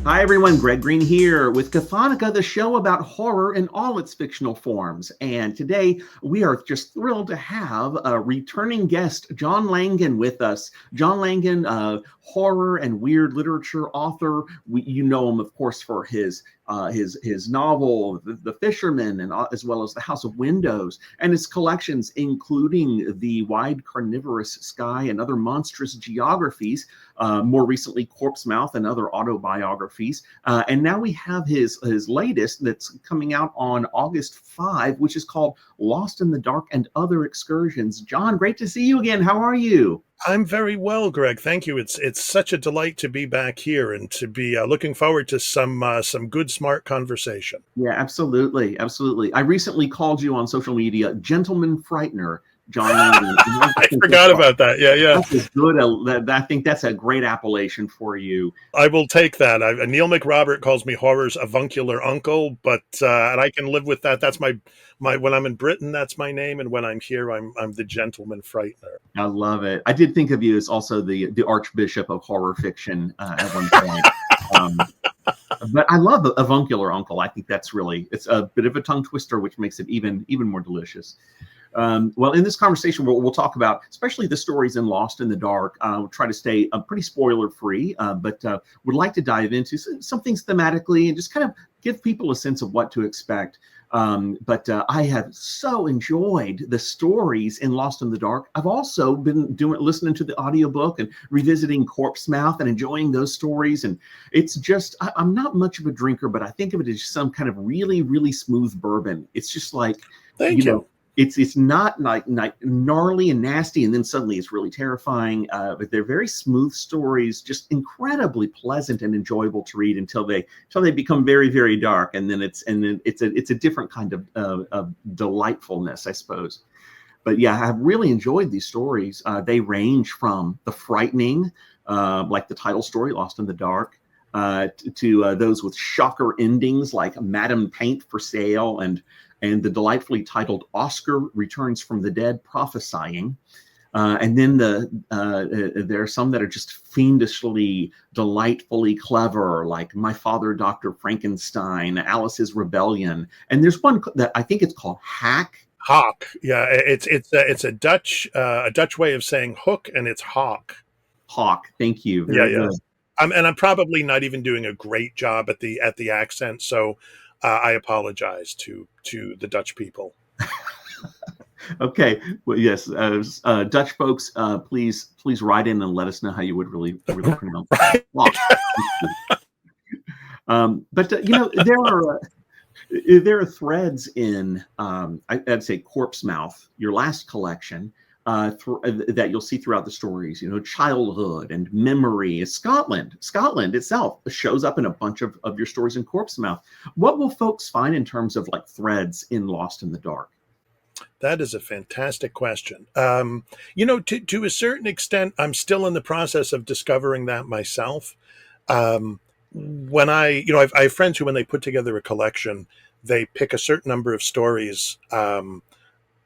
Hi everyone, Greg Greene here with Chthonica, the show about horror in all its fictional forms. And today we are just thrilled to have a returning guest, John Langan, with us. John Langan, horror and weird literature author. You know him, of course, for his novel, The Fisherman, and as well as The House of Windows, and his collections, including The Wide Carnivorous Sky and Other Monstrous Geographies, more recently Corpse Mouth and Other Autobiographies. And now we have his latest that's coming out on August 5, which is called Lost in the Dark and Other Excursions. John, great to see you again. How are you? I'm very well, Greg. Thank you. It's such a delight to be back here and to be looking forward to some good, smart conversation. Yeah, absolutely. Absolutely. I recently called you on social media, Gentleman Frightener, John Langan. I forgot about that. Yeah. That's good. I think that's a great appellation for you. I will take that. Neil McRobert calls me horror's avuncular uncle, but and I can live with that. That's my when I'm in Britain, that's my name, and when I'm here, I'm the Gentleman Frightener. I love it. I did think of you as also the Archbishop of horror fiction at one point. But I love the avuncular uncle. I think it's a bit of a tongue twister, which makes it even more delicious. Well, in this conversation, we'll talk about especially the stories in Lost in the Dark. We'll try to stay pretty spoiler-free, but would like to dive into some things thematically and just kind of give people a sense of what to expect. But I have so enjoyed the stories in Lost in the Dark. I've also been listening to the audiobook and revisiting Corpse Mouth and enjoying those stories. And it's just, I'm not much of a drinker, but I think of it as some kind of really, really smooth bourbon. It's just like, Thank you. It's not like gnarly and nasty, and then suddenly it's really terrifying. But they're very smooth stories, just incredibly pleasant and enjoyable to read until they become very, very dark, and then it's a different kind of delightfulness, I suppose. But yeah, I've really enjoyed these stories. They range from the frightening, like the title story, Lost in the Dark, to those with shocker endings like Madam Paint for Sale and the delightfully titled Oscar Returns from the Dead Prophesying. And then there are some that are just fiendishly, delightfully clever, like My Father, Dr. Frankenstein, Alice's Rebellion. And there's one that I think it's called Hack. Hawk. Yeah, it's a Dutch way of saying hook, and it's hawk. Hawk. Thank you. Very good. And I'm probably not even doing a great job at the accent, so I apologize to the Dutch people. Okay. Well, yes. Dutch folks, please write in and let us know how you would really pronounce it. But there are threads in I'd say Corpse Mouth, your last collection, that you'll see throughout the stories. Childhood and memory. Scotland itself shows up in a bunch of your stories in Corpse Mouth. What will folks find in terms of like threads in Lost in the Dark? That is a fantastic question. To a certain extent, I'm still in the process of discovering that myself. When I have friends who, when they put together a collection, they pick a certain number of stories,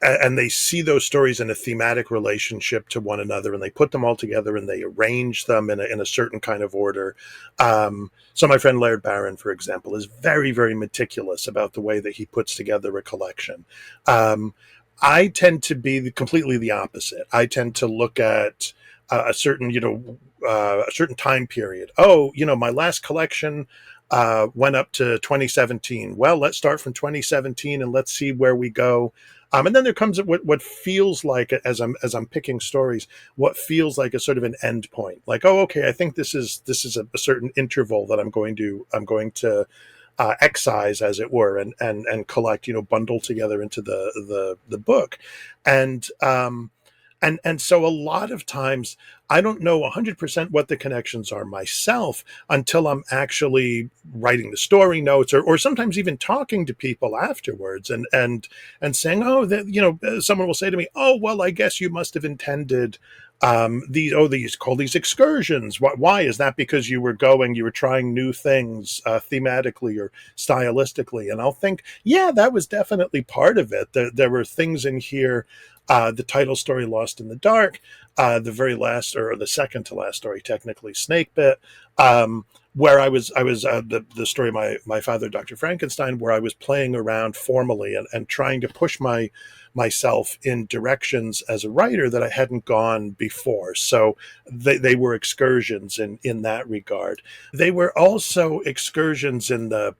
and they see those stories in a thematic relationship to one another, and they put them all together and they arrange them in a certain kind of order. So my friend Laird Barron, for example, is very, very meticulous about the way that he puts together a collection. I tend to be completely the opposite. I tend to look at a certain time period. My last collection went up to 2017. Well, let's start from 2017 and let's see where we go. And then there comes what feels like, as I'm picking stories, what feels like a sort of an end point. Like, oh, okay, I think this is a certain interval that I'm going to excise, as it were, and collect, bundle together into the book, and so a lot of times I don't know 100% what the connections are myself until I'm actually writing the story notes, or sometimes even talking to people afterwards and saying, someone will say to me, oh, well, I guess you must have intended these call these excursions. Why is that? Because you were trying new things thematically or stylistically. And I'll think, yeah, that was definitely part of it. There were things in here The title story, Lost in the Dark, the very last, or the second to last story, technically, Snakebit, where I was the story of my father, Dr. Frankenstein, where I was playing around formally and trying to push myself in directions as a writer that I hadn't gone before. So they were excursions in that regard. They were also excursions in the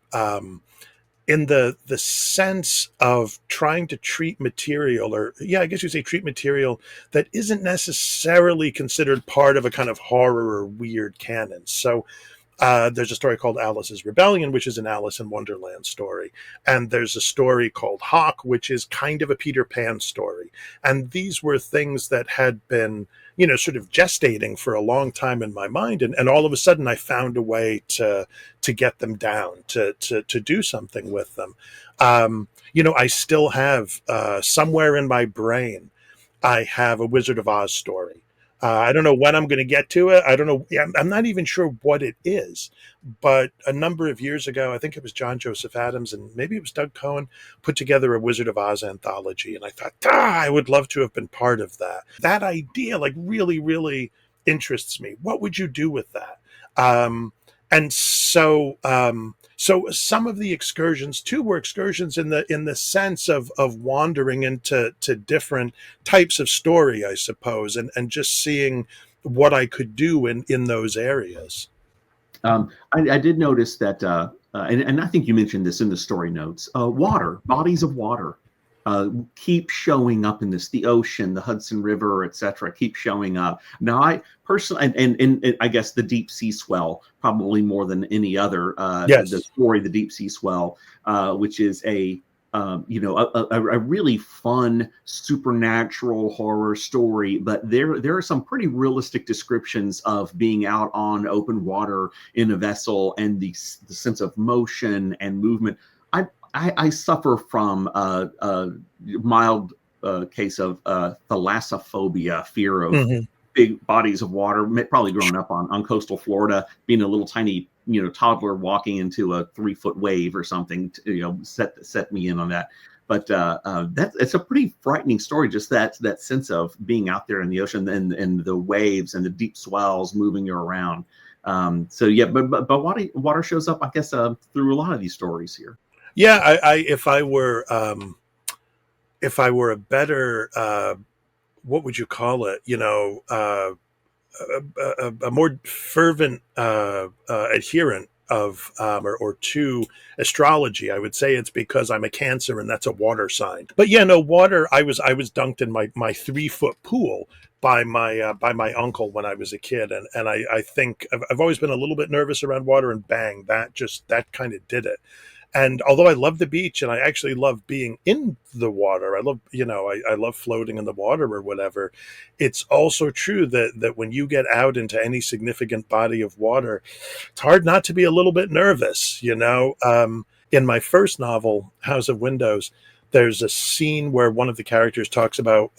sense of trying to treat material, or I guess you say treat material that isn't necessarily considered part of a kind of horror or weird canon. So there's a story called Alice's Rebellion, which is an Alice in Wonderland story. And there's a story called Hawk, which is kind of a Peter Pan story. And these were things that had been, sort of gestating for a long time in my mind. And all of a sudden I found a way to get them down, to do something with them. I still have somewhere in my brain, I have a Wizard of Oz story. I don't know when I'm going to get to it. I don't know. I'm not even sure what it is. But a number of years ago, I think it was John Joseph Adams and maybe it was Doug Cohen, put together a Wizard of Oz anthology. And I thought, I would love to have been part of that. That idea really, really interests me. What would you do with that? And so some of the excursions too were excursions in the sense of wandering into different types of story, I suppose, and just seeing what I could do in those areas. I did notice that, and I think you mentioned this in the story notes. Bodies of water keep showing up in this. The ocean, the Hudson River, etc., keep showing up. Now, I personally, and I guess the deep sea swell, probably more than any other, Yes. the story, the deep sea swell, which is a really fun supernatural horror story, but there are some pretty realistic descriptions of being out on open water in a vessel and the sense of motion and movement. I suffer from a mild case of thalassophobia, fear of big bodies of water, probably growing up on coastal Florida, being a little tiny toddler walking into a 3-foot wave or something, set me in on that. But it's a pretty frightening story, just that sense of being out there in the ocean and the waves and the deep swells moving you around. But water shows up, I guess, through a lot of these stories here. Yeah, if I were a better, what would you call it? A more fervent adherent of or to astrology, I would say it's because I'm a Cancer and that's a water sign. But water. I was dunked in my 3-foot pool by my uncle when I was a kid, and I think I've always been a little bit nervous around water, and bang, that kind of did it. And although I love the beach and I actually love being in the water, I love, I love floating in the water or whatever. It's also true that when you get out into any significant body of water, it's hard not to be a little bit nervous, In my first novel, House of Windows, there's a scene where one of the characters talks about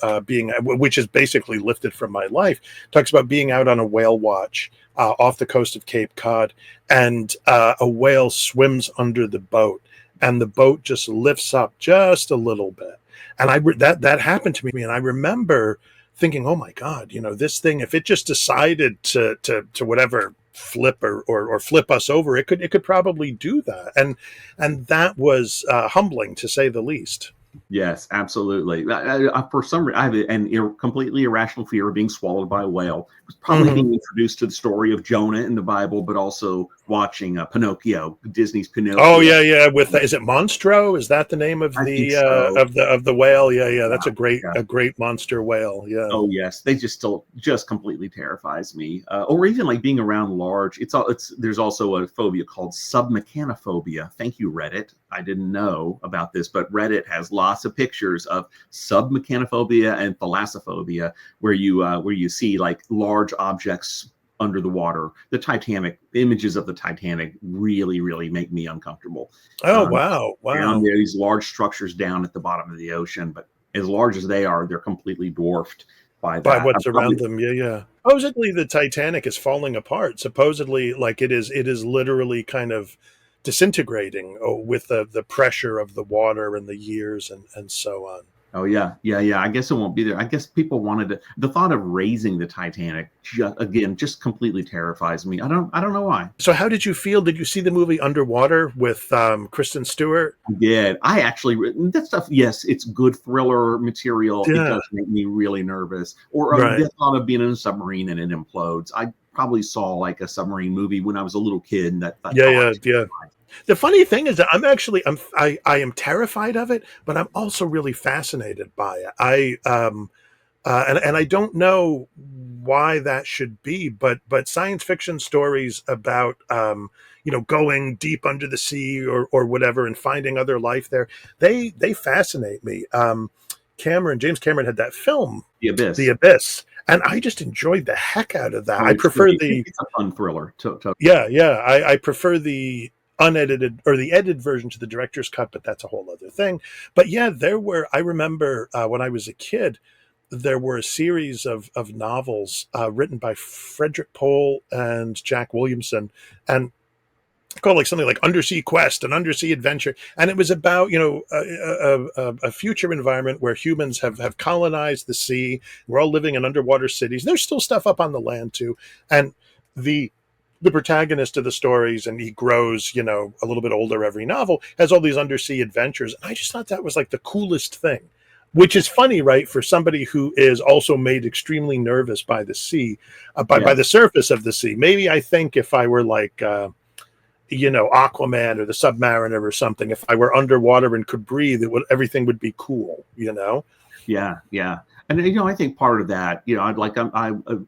which is basically lifted from my life, talks about being out on a whale watch off the coast of Cape Cod, and a whale swims under the boat, and the boat just lifts up just a little bit. And that happened to me, and I remember thinking, oh my God, this thing, if it just decided to whatever, flip or flip us over, it could probably do that. And that was humbling, to say the least. Yes, absolutely. For some reason, I have an completely irrational fear of being swallowed by a whale. It was probably being introduced to the story of Jonah in the Bible, but also watching Pinocchio, Disney's Pinocchio. Oh yeah. Is it Monstro? Is that the name of so. of the whale? Yeah. That's a great monster whale. Yeah. Oh yes, they just completely terrifies me. Or even like being around large. There's also a phobia called submechanophobia. Thank you, Reddit. I didn't know about this, but Reddit has lots of pictures of submechanophobia and thalassophobia, where you see like large objects under the water. The Titanic, images of the Titanic really, really make me uncomfortable. Oh, wow. Down there, these large structures down at the bottom of the ocean, but as large as they are, they're completely dwarfed by what's around them. Yeah. Supposedly the Titanic is falling apart. Supposedly, like it is literally kind of disintegrating with the pressure of the water and the years and so on. Oh yeah, yeah, yeah. I guess it won't be there. I guess people wanted to. The thought of raising the Titanic, just completely terrifies me. I don't know why. So how did you feel? Did you see the movie Underwater with Kristen Stewart? I did. I actually that stuff. Yes, it's good thriller material. It Yeah, does make me really nervous. Or right. the thought of being in a submarine and it implodes. I probably saw like a submarine movie when I was a little kid, and that Yeah, thought. yeah, yeah. The funny thing is that I am terrified of it, but I'm also really fascinated by it. And I don't know why that should be, but science fiction stories about going deep under the sea or whatever and finding other life there, they fascinate me. James Cameron had that film, The The Abyss. Abyss, and I just enjoyed the heck out of that. Oh, I prefer the it's a fun thriller. yeah, I prefer the unedited or the edited version to the director's cut, but that's a whole other thing. But yeah, I remember when I was a kid, there were a series of novels written by Frederick Pohl and Jack Williamson, and called like something like Undersea Quest and Undersea Adventure, and it was about a future environment where humans have colonized the sea. We're all living in underwater cities. There's still stuff up on the land too, and the protagonist of the stories, and he grows a little bit older every novel, has all these undersea adventures, and I just thought that was like the coolest thing. Which is funny, right, for somebody who is also made extremely nervous by the sea, by Yeah. the surface of the sea. Maybe I think if I were like Aquaman or the Submariner or something, if I were underwater and could breathe, everything would be cool. Yeah, yeah. And I think part of that, I'd like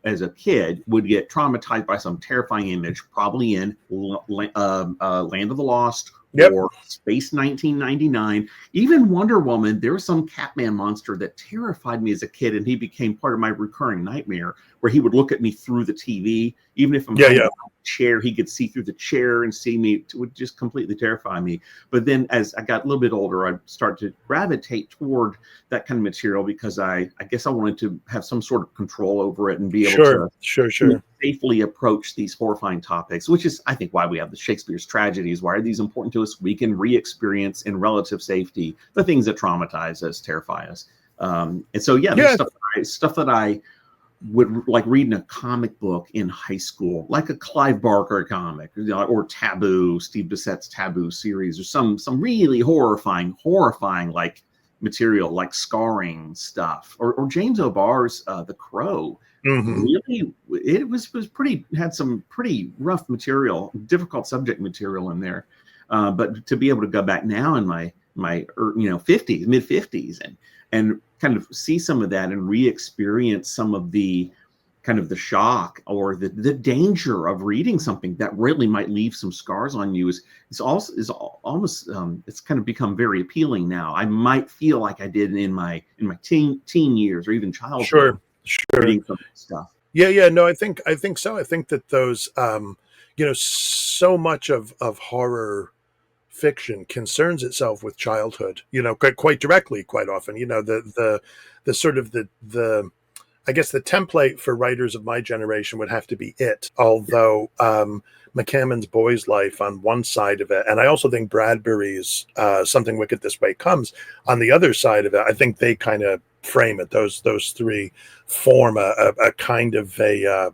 as a kid would get traumatized by some terrifying image, probably in Land of the Lost Yep. or Space 1999, even Wonder Woman. There was some Catman monster that terrified me as a kid, and he became part of my recurring nightmare, where he would look at me through the TV, even if I'm Yeah, hiding yeah. behind a chair, he could see through the chair and see me. It would just completely terrify me. But then as I got a little bit older, I started to gravitate toward that kind of material because I guess I wanted to have some sort of control over it and be able Sure, to sure. safely approach these horrifying topics, which is, I think, why we have the Shakespeare's tragedies. Why are these important to us? We can re-experience in relative safety the things that traumatize us, terrify us. And so, yeah, there's Yeah, stuff that I would like reading a comic book in high school, like a Clive Barker comic, or Taboo, Steve Bissett's Taboo series, or some really horrifying like material, like scarring stuff, or James O'Barr's The Crow. hmm Really, it was pretty, had some pretty rough material, difficult subject material in there. But to be able to go back now in my 50s, mid 50s, and kind of see some of that and re-experience some of the kind of the shock or the danger of reading something that really might leave some scars on you is almost it's kind of become very appealing now. I might feel like I did in my teen years or even childhood sure. reading some stuff. Yeah. No, I think so. I think that those, so much of horror fiction concerns itself with childhood, quite directly, quite often. The sort of the I guess the template for writers of my generation would have to be It, although McCammon's Boy's Life on one side of it, and I also think Bradbury's Something Wicked This Way Comes on the other side of it. I think they kind of frame it. Those three form a kind of a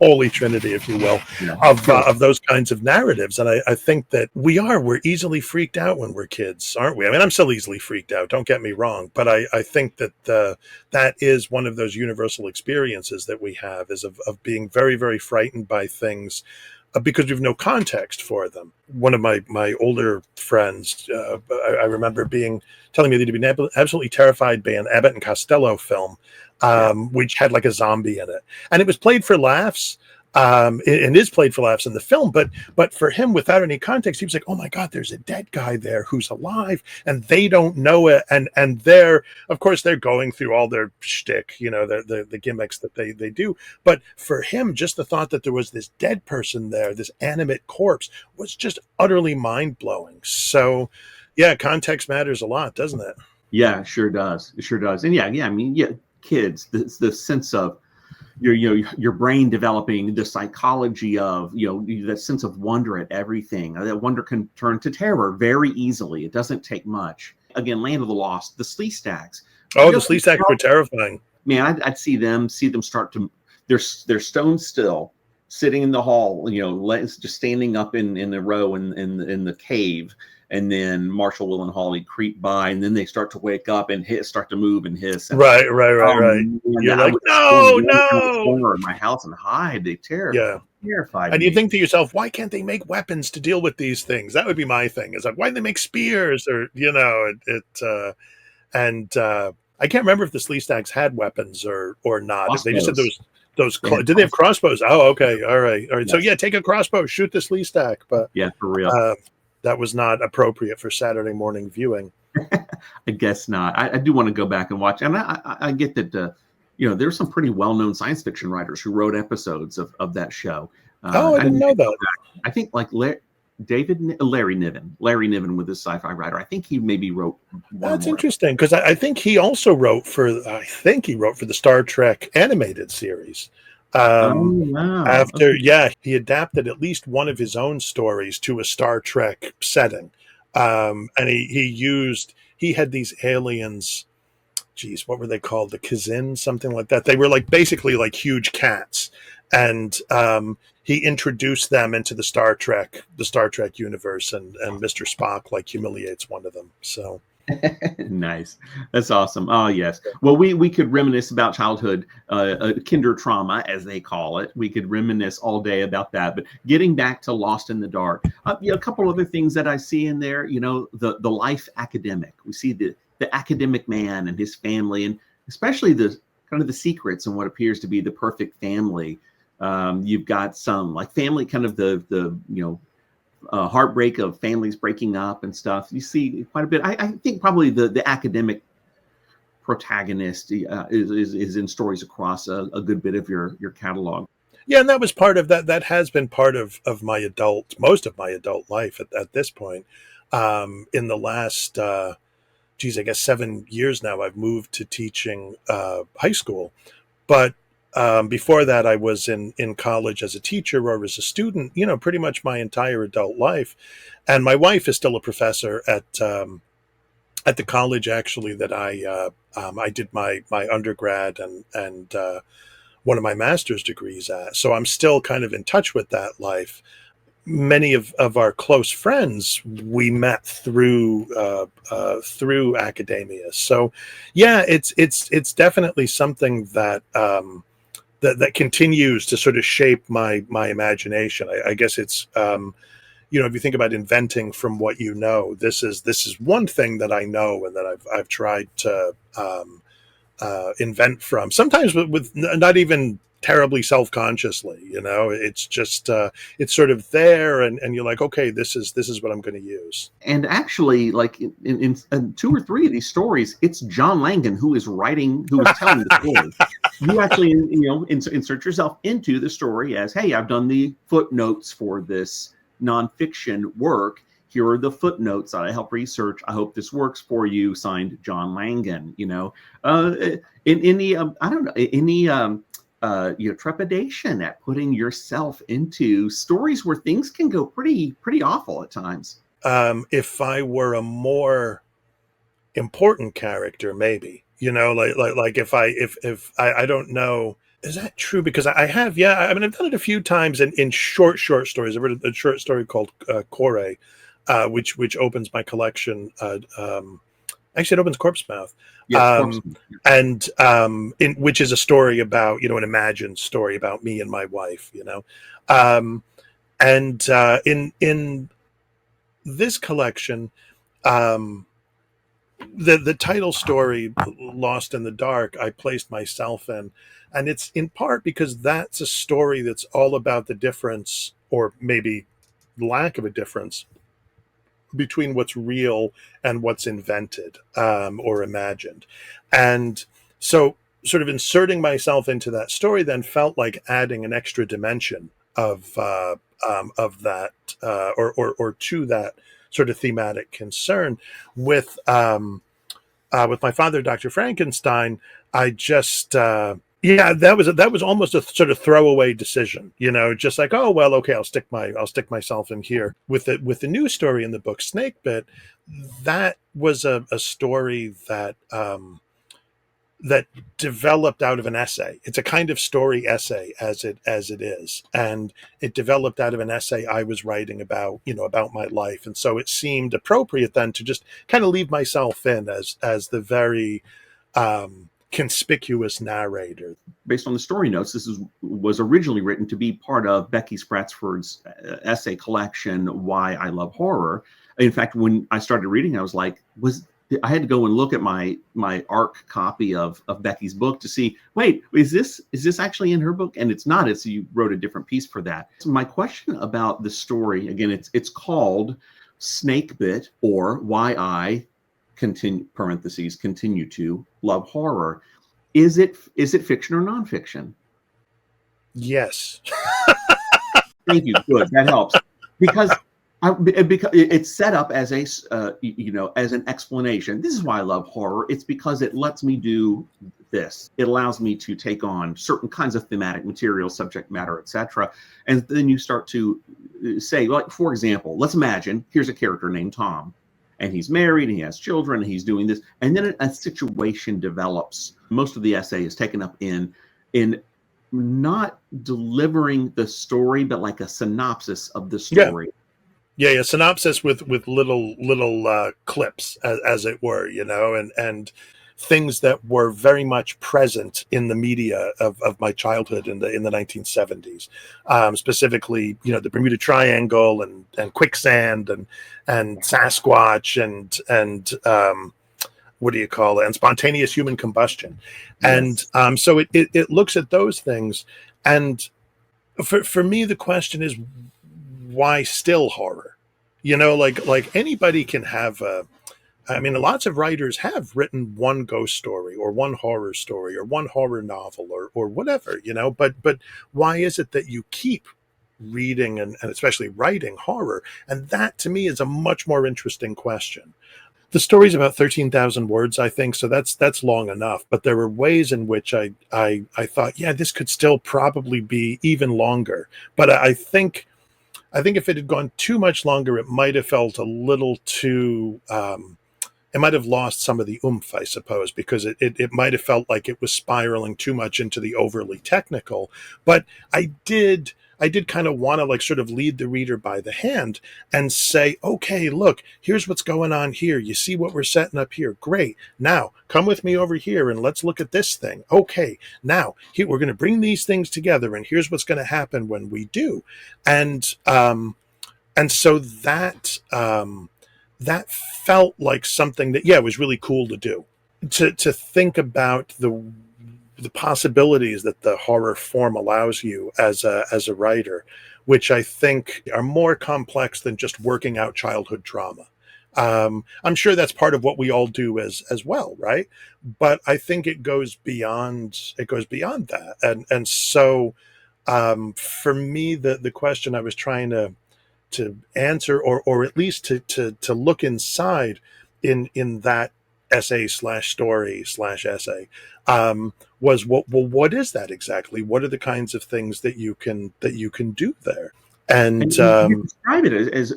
holy trinity, if you will, Yeah, sure. of those kinds of narratives. And I think that we're easily freaked out when we're kids, aren't we? I mean, I'm still easily freaked out, don't get me wrong, but I think that that is one of those universal experiences that we have, is of being very, very frightened by things because we have no context for them. One of my older friends, I remember telling me that he'd been absolutely terrified by an Abbott and Costello film, Yeah. which had like a zombie in it, and it was played for laughs. And is played for laughs in the film, but for him, without any context, he was like, "Oh my God, there's a dead guy there who's alive, and they don't know it." And they're, of course, they're going through all their shtick, the gimmicks that they do. But for him, just the thought that there was this dead person there, this animate corpse, was just utterly mind blowing. So, yeah, context matters a lot, doesn't it? Yeah, it sure does. It sure does. And yeah, I mean, yeah, kids, the sense of your brain developing the psychology of that sense of wonder at everything. That wonder can turn to terror very easily. It doesn't take much. Again, Land of the Lost, the Sleestaks. Oh, the Sleestaks were terrifying. Man, I'd see them start to, they're stone still, sitting in the hall, just standing up in a row in the cave. And then Marshall, Will, and Holly creep by, and then they start to wake up and start to move and hiss. And, right. You're like, no. Corner of my house and hide. They terrified. And you think to yourself, why can't they make weapons to deal with these things? That would be my thing. It's like, why do they make spears? Or I can't remember if the Sleestaks had weapons or not. Crossbows. If they just had those. Did they have crossbows? Oh, okay, all right. Yes. So yeah, take a crossbow, shoot the Sleestak. But yeah, for real. That was not appropriate for Saturday morning viewing. I guess not. I do want to go back and watch, and I get that. There's some pretty well-known science fiction writers who wrote episodes of that show. I didn't know that. I think like Larry Niven with his sci-fi writer. I think he maybe wrote. That's interesting because I think he also wrote for the Star Trek animated series. He adapted at least one of his own stories to a Star Trek setting, and he had these aliens. Geez, what were they called? The Kazin, something like that. They were basically like huge cats, and he introduced them into the Star Trek universe, and Mr. Spock humiliates one of them. So. Nice. That's awesome. Oh, yes. Well, we could reminisce about childhood, kindertrauma, as they call it. We could reminisce all day about that. But getting back to Lost in the Dark, a couple other things that I see in there, the life academic. We see the academic man and his family, and especially the kind of the secrets and what appears to be the perfect family. You've got some family, kind of the heartbreak of families breaking up and stuff. You see quite a bit. I think probably the academic protagonist is in stories across a good bit of your catalog. Yeah, and that was part of that. That has been part of most of my adult life at this point. In the last, I guess 7 years now, I've moved to teaching high school, but before that, I was in college as a teacher or as a student, pretty much my entire adult life. And my wife is still a professor at the college, actually, that I did my undergrad and one of my master's degrees at. So I'm still kind of in touch with that life. Many of our close friends we met through academia. So yeah, it's definitely something that that continues to sort of shape my imagination. I guess it's if you think about inventing from what this is one thing that I know and that I've tried to invent from. Sometimes with not even terribly self-consciously, it's just it's sort of there, and you're like, okay, this is what I'm going to use. And actually, in 2 or 3 of these stories, it's John Langan who is telling the story. You actually insert yourself into the story as, hey, I've done the footnotes for this nonfiction work. Here are the footnotes that I help research. I hope this works for you. Signed, John Langan. Trepidation at putting yourself into stories where things can go pretty awful at times. If I were a more important character, maybe, if I don't know, is that true? Because I have, I've done it a few times in short stories. I wrote a short story called Kore, which opens my collection. Actually, it opens Corpse Mouth. Yes, which is a story about, an imagined story about me and my wife, in this collection, the title story, Lost in the Dark, I placed myself in, and it's in part because that's a story that's all about the difference, or maybe lack of a difference, between what's real and what's invented or imagined. And so sort of inserting myself into that story then felt like adding an extra dimension of that or to that sort of thematic concern. With my father, Dr. Frankenstein, I just Yeah, that was almost a sort of throwaway decision, just like, oh well, okay, I'll stick myself in here with the new story in the book, Snakebit. That was a story that developed out of an essay. It's a kind of story essay as it is, and it developed out of an essay I was writing about my life, and so it seemed appropriate then to just kind of leave myself in as the very conspicuous narrator. Based on the story notes, was originally written to be part of Becky Spratsford's essay collection, Why I Love Horror. In fact, when I started reading, I was like, I had to go and look at my ARC copy of Becky's book to see, wait, is this actually in her book? And it's not. It's you wrote a different piece for that. So my question about the story, again, it's called Snakebit, or Why I continue to love horror. Is it fiction or nonfiction? Yes. Thank you. Good. That helps because it's set up as as an explanation. This is why I love horror. It's because it lets me do this. It allows me to take on certain kinds of thematic material, subject matter, etc. And then you start to say, like, for example, let's imagine here's a character named Tom, and he's married, and he has children, and he's doing this, and then a situation develops. Most of the essay is taken up in not delivering the story, but like a synopsis of the story. Yeah, synopsis with little clips, as it were, and things that were very much present in the media of my childhood in the 1970s, specifically, the Bermuda Triangle and quicksand and Sasquatch and what do you call it, and spontaneous human combustion. Yes. And so it looks at those things, and for me the question is, why still horror? Like anybody can have lots of writers have written one ghost story or one horror story or one horror novel or whatever, but why is it that you keep reading and especially writing horror? And that to me is a much more interesting question. The story's about 13,000 words, I think, so that's long enough. But there were ways in which I thought, yeah, this could still probably be even longer. But I think if it had gone too much longer, it might have felt a little too. It might have lost some of the oomph, I suppose, because it might have felt like it was spiraling too much into the overly technical. But I did kind of want to like sort of lead the reader by the hand and say, okay, look, here's what's going on here. You see what we're setting up here. Great. Now come with me over here and let's look at this thing. Okay. Now here, we're going to bring these things together and here's what's going to happen when we do. And so that felt like something that, it was really cool to do, to think about the possibilities that the horror form allows you as a writer, which I think are more complex than just working out childhood trauma. I'm sure that's part of what we all do as well, right? But I think it goes beyond that. And so for me, the question I was trying to answer, or at least to look inside in that essay/story/essay, was what is that exactly? What are the kinds of things that you can do there? And you describe it as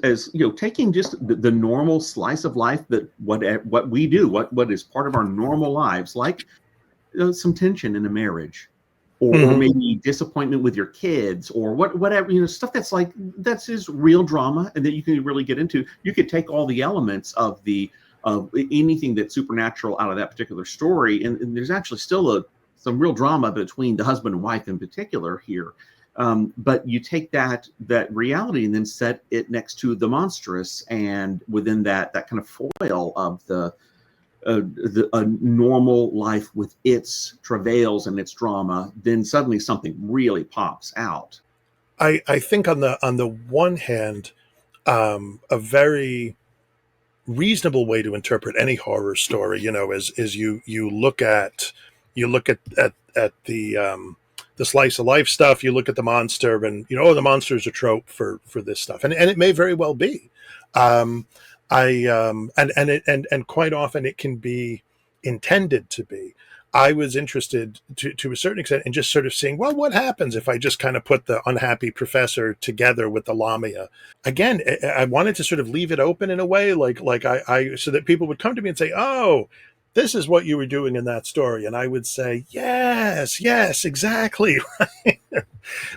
taking just the normal slice of life, that what we do, what is part of our normal lives, like some tension in a marriage, or maybe disappointment with your kids, or whatever, stuff that's just real drama, and that you can really get into. You could take all the elements of anything that's supernatural out of that particular story, and there's actually still some real drama between the husband and wife in particular here. But you take that reality and then set it next to the monstrous, and within that kind of foil of a normal life with its travails and its drama, then suddenly something really pops out. I think on the one hand, a very reasonable way to interpret any horror story, is you look at the slice of life stuff, you look at the monster, and the monster's a trope for this stuff, and it may very well be. And quite often it can be intended to be. I was interested to a certain extent in just sort of seeing, well, what happens if I just kind of put the unhappy professor together with the Lamia? Again, I wanted to sort of leave it open in a way, like I so that people would come to me and say, oh, this is what you were doing in that story. And I would say, yes, exactly.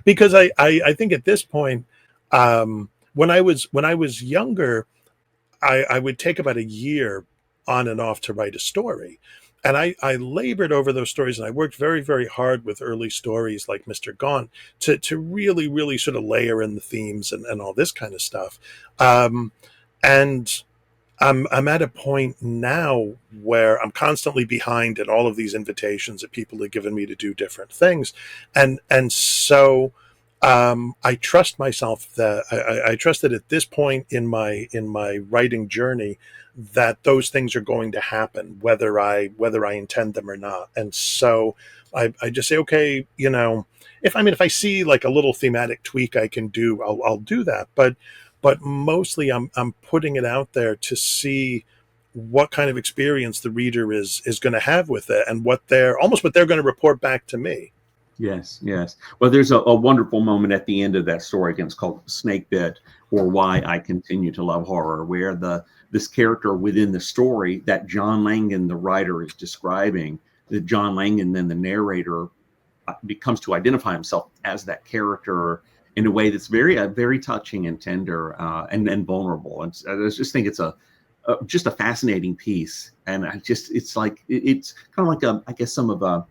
Because I think at this point, when I was younger, I would take about a year on and off to write a story. And I labored over those stories, and I worked very, very hard with early stories like Mr. Gaunt to really, really sort of layer in the themes and all this kind of stuff. And I'm at a point now where I'm constantly behind in all of these invitations that people have given me to do different things. And so I trust myself that I trust that at this point in my writing journey, that those things are going to happen, whether I intend them or not. And so I just say, okay, if I see like a little thematic tweak I can do, I'll do that. But mostly I'm putting it out there to see what kind of experience the reader is going to have with it, and what they're going to report back to me. Yes, yes. Well, there's a wonderful moment at the end of that story. Again, it's called Snakebit, or Why I Continue to Love Horror, where this character within the story that John Langan, the writer, is describing, that John Langan, then the narrator, becomes to identify himself as that character in a way that's very touching and tender, and vulnerable. And I just think it's just a fascinating piece. And it's kind of like I guess some of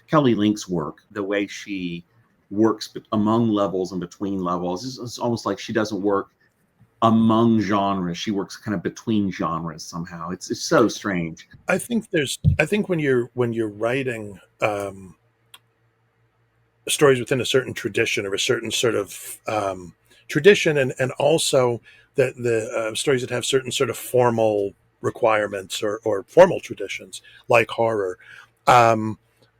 Kelly Link's work, the way she works among levels and between levels. It's almost like she doesn't work among genres. She works kind of between genres somehow. It's so strange. I think when you're writing stories within a certain tradition, or a certain sort of tradition, and also the stories that have certain sort of formal requirements or formal traditions like horror,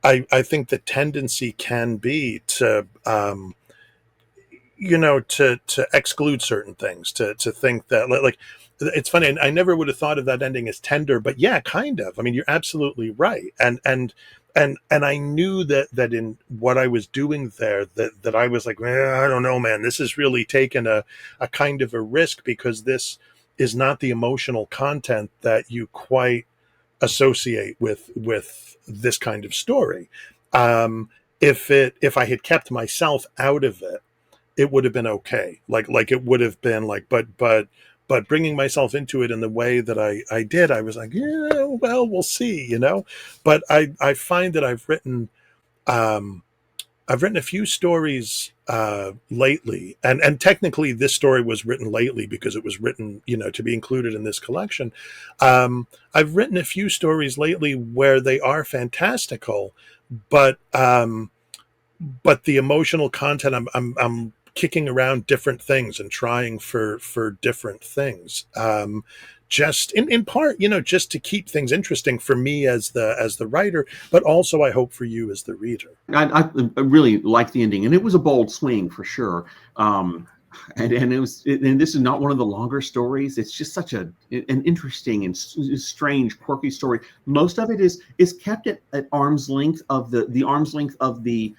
I think the tendency can be to to exclude certain things, to think that, like, it's funny. I never would have thought of that ending as tender, but yeah, kind of. I mean, you're absolutely right. And I knew that in what I was doing there, that I was like, I don't know, man, this is really taking a kind of a risk, because this is not the emotional content that you quite associate with this kind of story. If I had kept myself out of it, it would have been okay. Like it would have been like, but bringing myself into it in the way that I did, I was like, yeah, well, we'll see, But I find that I've written a few stories lately, and technically this story was written lately because it was written, to be included in this collection. I've written a few stories lately where they are fantastical, but the emotional content, I'm kicking around different things and trying for different things. Just in part, just to keep things interesting for me as the writer, but also I hope for you as the reader. I really like the ending, and it was a bold swing for sure. And this is not one of the longer stories. It's just such an interesting and strange, quirky story. Most of it is kept at arm's length of the arm's length of the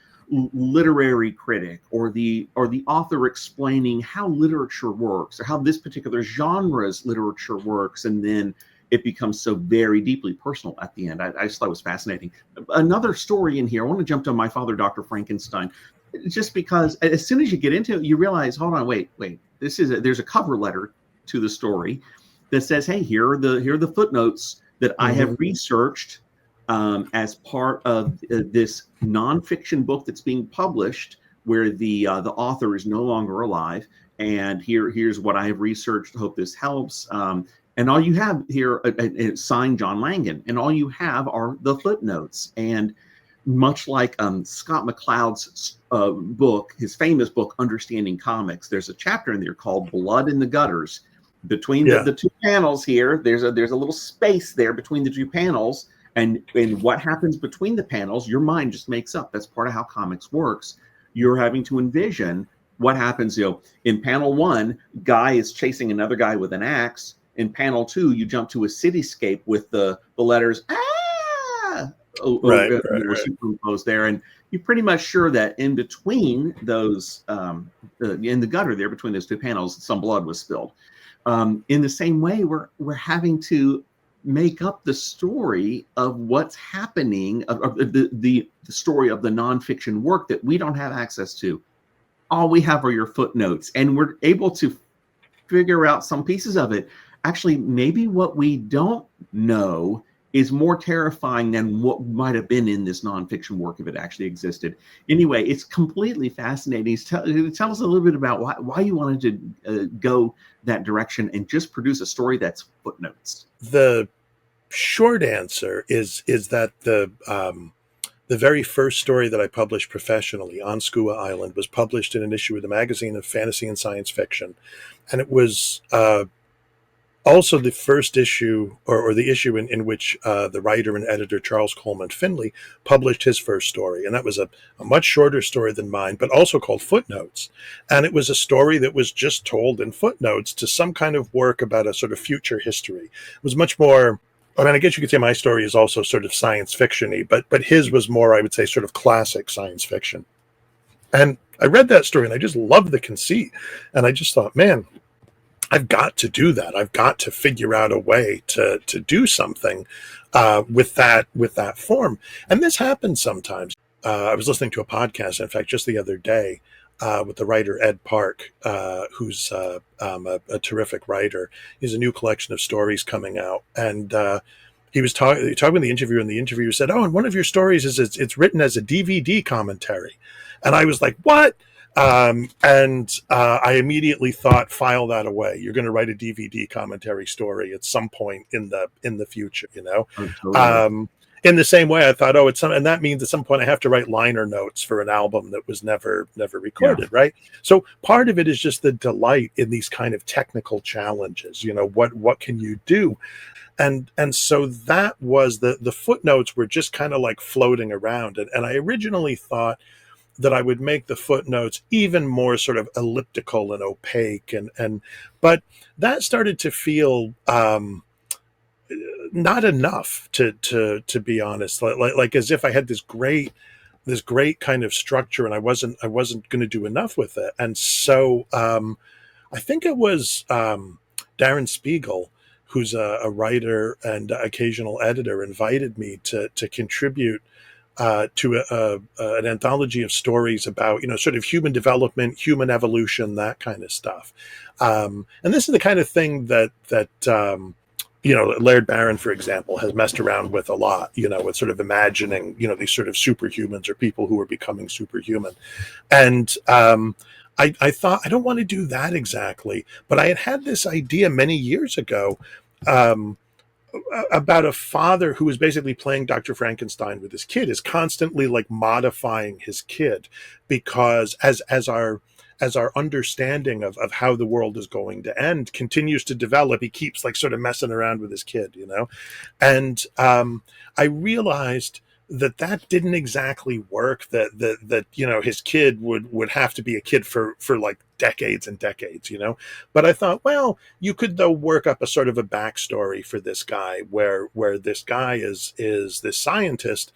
literary critic, or the author explaining how literature works, or how this particular genre's literature works, and then it becomes so very deeply personal at the end. I just thought it was fascinating. Another story in here, I want to jump to My Father, Dr. Frankenstein, just because as soon as you get into it, you realize, hold on, wait, there's a cover letter to the story that says, hey, here are the footnotes that I have researched as part of this nonfiction book that's being published, where the author is no longer alive. And here's what I have researched. Hope this helps. And all you have here, signed John Langan, and all you have are the footnotes. And much like Scott McCloud's book, his famous book, Understanding Comics, there's a chapter in there called Blood in the Gutters. Between the two panels here, there's a little space there between the two panels. And what happens between the panels, your mind just makes up. That's part of how comics works. You're having to envision what happens. In panel 1, guy is chasing another guy with an axe. In panel 2, you jump to a cityscape with the letters Right, right, were right. superimposed there, and you're pretty much sure that in between those, in the gutter there between those two panels, some blood was spilled. In the same way, we're having to make up the story of what's happening, of the story of the nonfiction work that we don't have access to. All we have are your footnotes, and we're able to figure out some pieces of it. Actually, maybe what we don't know is more terrifying than what might have been in this nonfiction work if it actually existed. Anyway, it's completely fascinating. Tell us a little bit about why you wanted to go that direction and just produce a story that's footnotes. The short answer is that the very first story that I published professionally on Skua Island was published in an issue of the magazine of fantasy and science fiction, and it was also the first issue, or the issue in which the writer and editor Charles Coleman Finley published his first story. And that was a much shorter story than mine, but also called Footnotes. And it was a story that was just told in footnotes to some kind of work about a sort of future history. It was much more, I mean, I guess you could say my story is also sort of science fiction-y, but his was more, I would say, sort of classic science fiction. And I read that story and I just loved the conceit. And I just thought, man, I've got to do that. I've got to figure out a way to do something with that form. And this happens sometimes. I was listening to a podcast, in fact, just the other day, with the writer Ed Park, who's a terrific writer. He has a new collection of stories coming out, and he was talking with the interviewer, and the interviewer said, "Oh, and one of your stories is it's written as a DVD commentary," and I was like, "What?" And I immediately thought, file that away. You're going to write a DVD commentary story at some point in the future, you know. Oh, totally. In the same way, I thought, oh, and that means at some point I have to write liner notes for an album that was never recorded, right? So part of it is just the delight in these kind of technical challenges. You know, what can you do? And so that was the footnotes were just kind of like floating around, and I originally thought that I would make the footnotes even more sort of elliptical and opaque, but that started to feel not enough to be honest, like as if I had this great kind of structure and I wasn't going to do enough with it. And so I think it was Darren Spiegel, who's a writer and occasional editor, invited me to contribute to an anthology of stories about, you know, sort of human development, human evolution, that kind of stuff. And this is the kind of thing that you know, Laird Barron, for example, has messed around with a lot, you know, with sort of imagining, you know, these sort of superhumans or people who are becoming superhuman. And I thought, I don't want to do that exactly, but I had this idea many years ago about a father who is basically playing Dr. Frankenstein with his kid, is constantly like modifying his kid, because as our understanding of how the world is going to end continues to develop, he keeps like sort of messing around with his kid, you know. And I realized that didn't exactly work, that you know, his kid would have to be a kid for like decades and decades, you know. But I thought, well, you could though work up a sort of a backstory for this guy, where this guy is this scientist,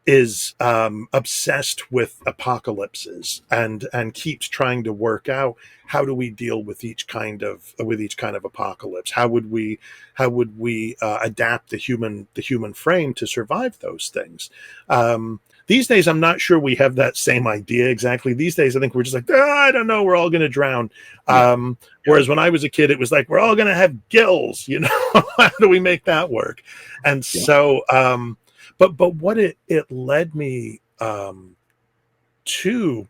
is obsessed with apocalypses and keeps trying to work out how do we deal with each kind of apocalypse. How would we adapt the human frame to survive those things? These days, I'm not sure we have that same idea exactly. These days, I think we're just like, I don't know, we're all going to drown. Whereas when I was a kid, it was like, we're all going to have gills, you know. How do we make that work? And so, but what it led me to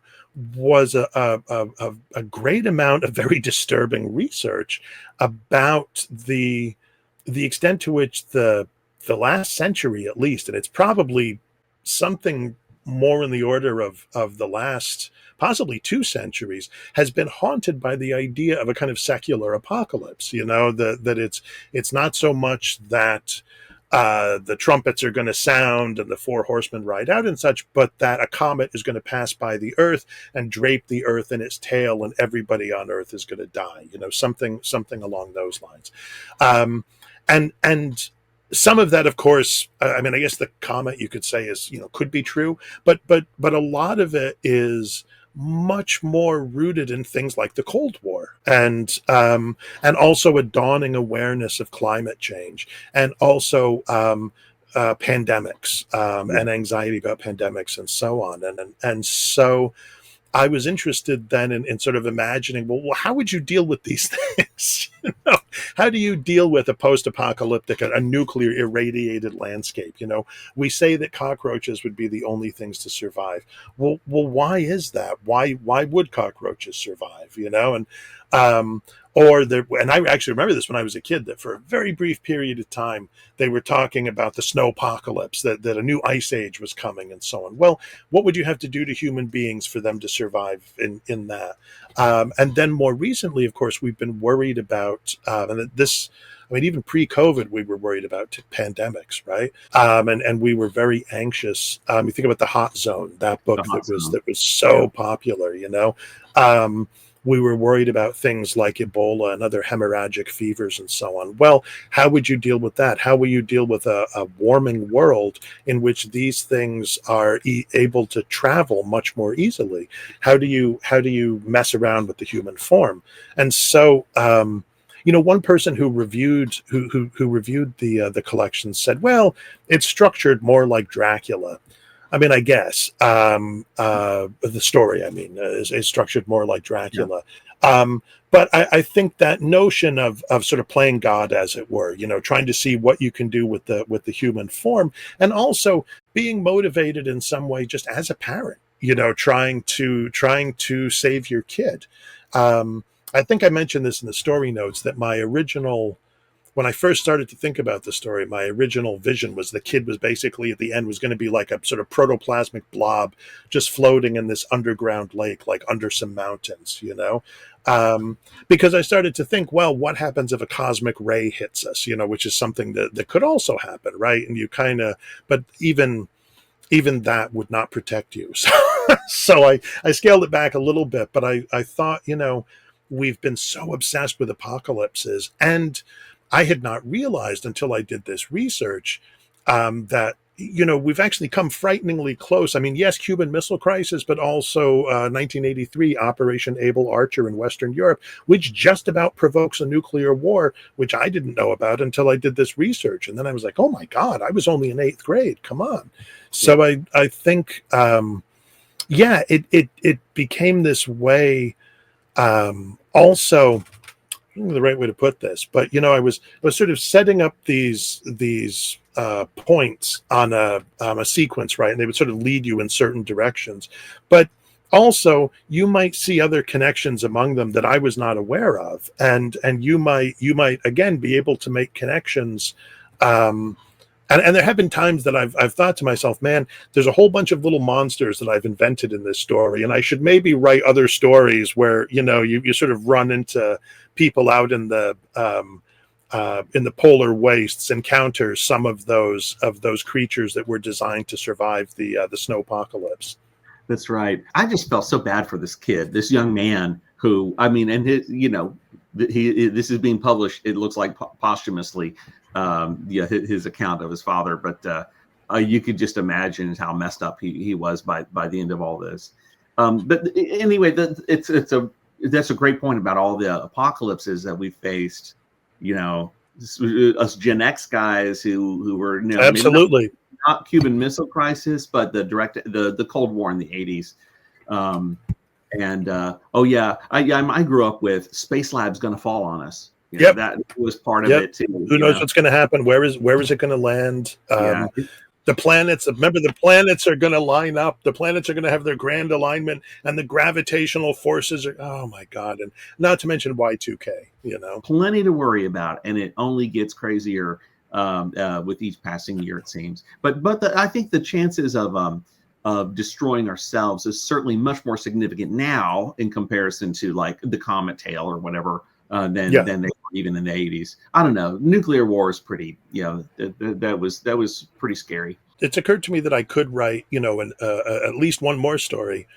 was a great amount of very disturbing research about the extent to which the last century, at least, and it's probably something more in the order of the last possibly 2 centuries, has been haunted by the idea of a kind of secular apocalypse. You know, that it's not so much that the trumpets are going to sound and the 4 horsemen ride out and such, but that a comet is going to pass by the earth and drape the earth in its tail, and everybody on earth is going to die. You know, something along those lines. And some of that, of course, I mean, I guess the comment you could say is, could be true, but a lot of it is much more rooted in things like the Cold War, and also a dawning awareness of climate change, and also pandemics, Yeah. and anxiety about pandemics and so on, and so I was interested then in sort of imagining, well, how would you deal with these things? How do you deal with a post-apocalyptic, a nuclear irradiated landscape? We say that cockroaches would be the only things to survive. Well, why is that? Why would cockroaches survive? Um, and I actually remember this when I was a kid, that for a very brief period of time, they were talking about the snowpocalypse, that a new ice age was coming and so on. Well, what would you have to do to human beings for them to survive in that? And then more recently, of course, we've been worried about, and this, I mean, even pre-COVID, we were worried about pandemics, right? And we were very anxious. You think about the Hot Zone, that book The hot zone. that was so popular, we were worried about things like Ebola and other hemorrhagic fevers and so on. Well, how would you deal with that? How will you deal with a warming world in which these things are able to travel much more easily? How do you mess around with the human form? And so, one person who reviewed the collection said, well, it's structured more like Dracula. I mean, I guess the story, is structured more like Dracula. But I think that notion of sort of playing God, as it were, trying to see what you can do with the human form, and also being motivated in some way just as a parent, trying to save your kid. I think I mentioned this in the story notes, that when I first started to think about the story, my original vision was the kid was basically at the end was going to be like a sort of protoplasmic blob just floating in this underground lake, like under some mountains, because I started to think, well, what happens if a cosmic ray hits us, which is something that could also happen, right? And but even that would not protect you. So I scaled it back a little bit, but I thought, we've been so obsessed with apocalypses, and I had not realized until I did this research that we've actually come frighteningly close. I mean, yes, Cuban Missile Crisis, but also 1983 Operation Able Archer in Western Europe, which just about provokes a nuclear war, which I didn't know about until I did this research. And then I was like, oh my God, I was only in 8th grade. Come on. So I think, it became this way. Also, the right way to put this, but I was sort of setting up these points on a sequence, right? And they would sort of lead you in certain directions, but also you might see other connections among them that I was not aware of, and you might again be able to make connections. And there have been times that I've thought to myself, man, there's a whole bunch of little monsters that I've invented in this story, and I should maybe write other stories where you sort of run into people out in the polar wastes, encounter some of those creatures that were designed to survive the snowpocalypse. That's right. I just felt so bad for this kid, this young man who, I mean, and his, this is being published, it looks like posthumously, his account of his father, but you could just imagine how messed up he was by the end of all this. But anyway, that's a great point about all the apocalypses that we faced. Us Gen X guys who were Absolutely maybe not Cuban Missile Crisis, but the Cold War in the 80s. I grew up with Space Lab's going to fall on us. That was part of it too. Who knows what's going to happen? Where is it going to land? The planets, remember, the planets are going to line up. The planets are going to have their grand alignment, and the gravitational forces are, oh my God. And not to mention Y2K, Plenty to worry about. And it only gets crazier with each passing year, it seems. But I think the chances of destroying ourselves is certainly much more significant now in comparison to like the Comet Tail or whatever than they were even in the 80s. I don't know. Nuclear war is pretty, that was pretty scary. It's occurred to me that I could write, at least one more story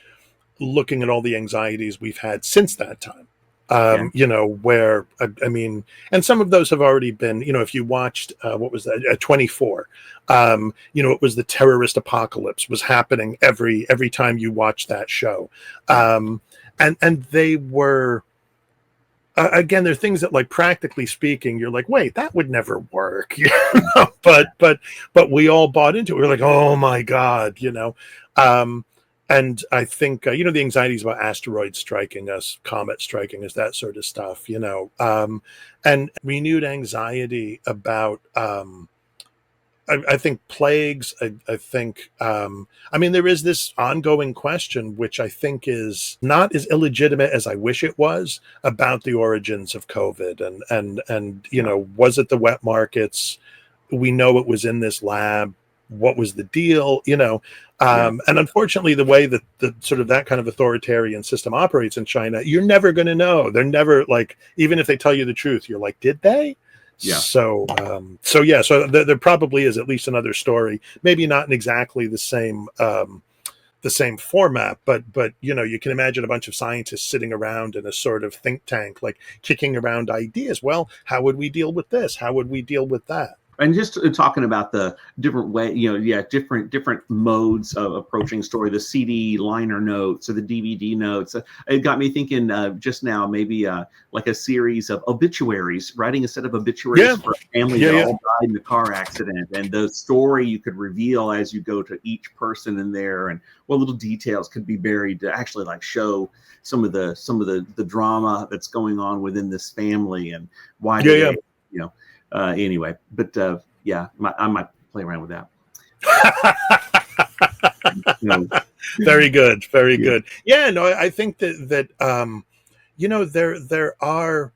looking at all the anxieties we've had since that time. Yeah. Where, I mean, and some of those have already been, if you watched, what was that, 24, it was the terrorist apocalypse was happening every time you watch that show. Yeah. And they were, again, there are things that, like, practically speaking, you're like, wait, that would never work, but we all bought into it. We were like, oh my God, and I think, the anxieties about asteroids striking us, comets striking us, that sort of stuff, and renewed anxiety about, I think plagues. I think, there is this ongoing question, which I think is not as illegitimate as I wish it was, about the origins of COVID, and was it the wet markets? We know it was in this lab. What was the deal? And unfortunately, the way that the sort of that kind of authoritarian system operates in China, you're never going to know. They're never, like, even if they tell you the truth, you're like, did they? Yeah. So there probably is at least another story, maybe not in exactly the same format, but you can imagine a bunch of scientists sitting around in a sort of think tank, like kicking around ideas. Well, how would we deal with this? How would we deal with that? And just talking about the different way, different modes of approaching story, the CD liner notes or the DVD notes. It got me thinking just now, maybe like a series of obituaries, writing a set of obituaries for a family that all died in the car accident, and the story you could reveal as you go to each person in there, and what little details could be buried to actually, like, show some of the drama that's going on within this family and why they, anyway, but I might play around with that. Very good, very good. Yeah, no, I think that there are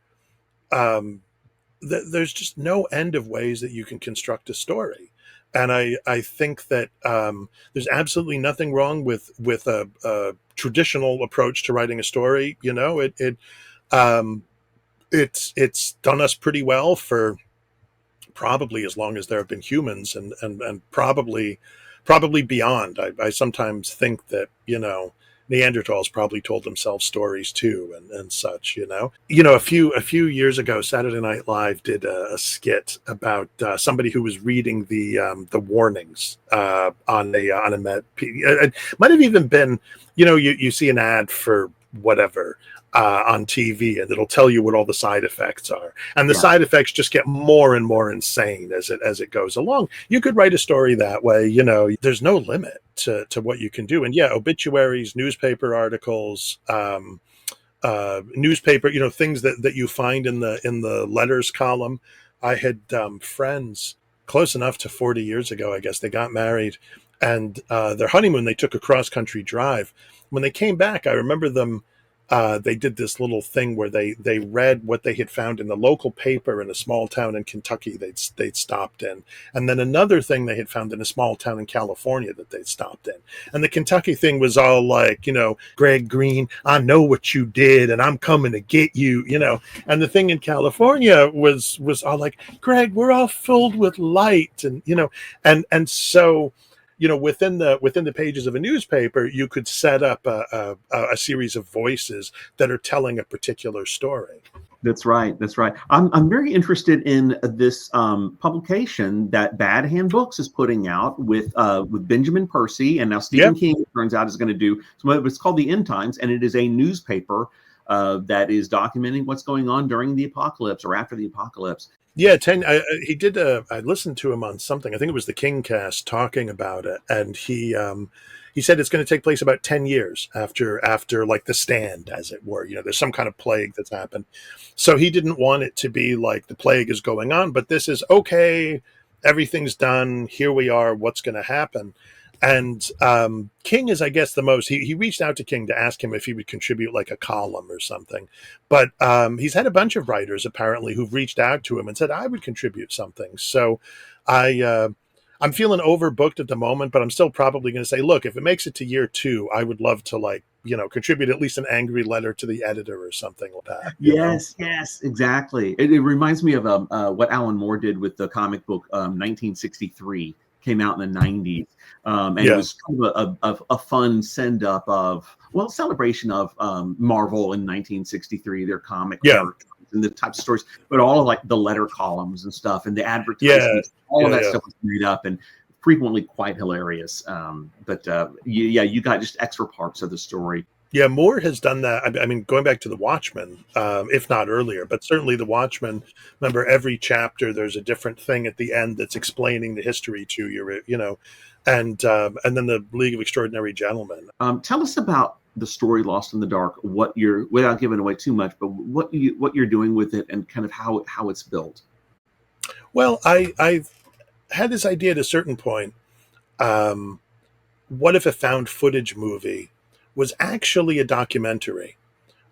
there's just no end of ways that you can construct a story, and I think that there's absolutely nothing wrong with a traditional approach to writing a story. It's done us pretty well for probably as long as there have been humans, and probably beyond. I sometimes think that, Neanderthals probably told themselves stories too, and such. A few years ago, Saturday Night Live did a skit about somebody who was reading the warnings on a med. It might have even been, you see an ad for whatever on TV, and it'll tell you what all the side effects are, and the side effects just get more and more insane as it goes along. You could write a story that way. There's no limit to what you can do. And obituaries, newspaper articles, newspaper, things that you find in the letters column. I had friends close enough to 40 years ago, I guess. They got married, and their honeymoon, they took a cross-country drive. When they came back, I remember them, they did this little thing where they read what they had found in the local paper in a small town in Kentucky they'd stopped in, and then another thing they had found in a small town in California that they'd stopped in. And the Kentucky thing was all like, Greg Greene, I know what you did, and I'm coming to get you, And the thing in California was all like, Greg, we're all filled with light, and and so. Within the pages of a newspaper, you could set up a series of voices that are telling a particular story. That's right. I'm very interested in this publication that Bad Hand Books is putting out with Benjamin Percy, and now Stephen King, it turns out, is going to do some of it. It's called The End Times, and it is a newspaper that is documenting what's going on during the apocalypse or after the apocalypse. Yeah, he did. I listened to him on something. I think it was the Kingcast talking about it, and he said it's going to take place about 10 years after like The Stand, as it were. There's some kind of plague that's happened, so he didn't want it to be like the plague is going on, but this is okay. Everything's done. Here we are. What's going to happen? And King is, I guess, the most. He reached out to King to ask him if he would contribute like a column or something. But he's had a bunch of writers apparently who've reached out to him and said, I would contribute something. So I'm feeling overbooked at the moment, but I'm still probably going to say, look, if it makes it to year 2, I would love to contribute at least an angry letter to the editor or something like that. Yes, exactly. It reminds me of what Alan Moore did with the comic book 1963. came out in the 90s. And it Yeah. was kind of a fun send up of, well, celebration of Marvel in 1963, their comic Yeah. characters and the types of stories, but all of like the letter columns and stuff and the Yeah. advertisements, all of that Yeah. stuff was made up and frequently quite hilarious. You got just extra parts of the story. Yeah, Moore has done that. I mean, going back to The Watchmen, if not earlier, but certainly The Watchmen. Remember, every chapter there's a different thing at the end that's explaining the history to you, you know, and then the League of Extraordinary Gentlemen. Tell us about the story Lost in the Dark. What you're, without giving away too much, but what you're doing with it and kind of how it's built. Well, I've had this idea at a certain point. What if a found footage movie was actually a documentary?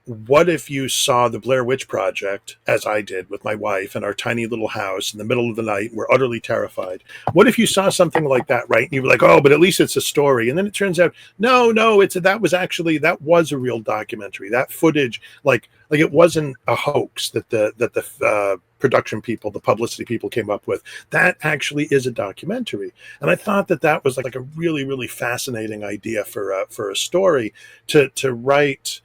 What if you saw the Blair Witch Project, as I did with my wife in our tiny little house in the middle of the night? We're utterly terrified. What if you saw something like that, right? And you were like, oh, but at least it's a story. And then it turns out, no, that was a real documentary. That footage, like it wasn't a hoax that the production people, the publicity people came up with. That actually is a documentary. And I thought that was like a really, really fascinating idea for a story to write.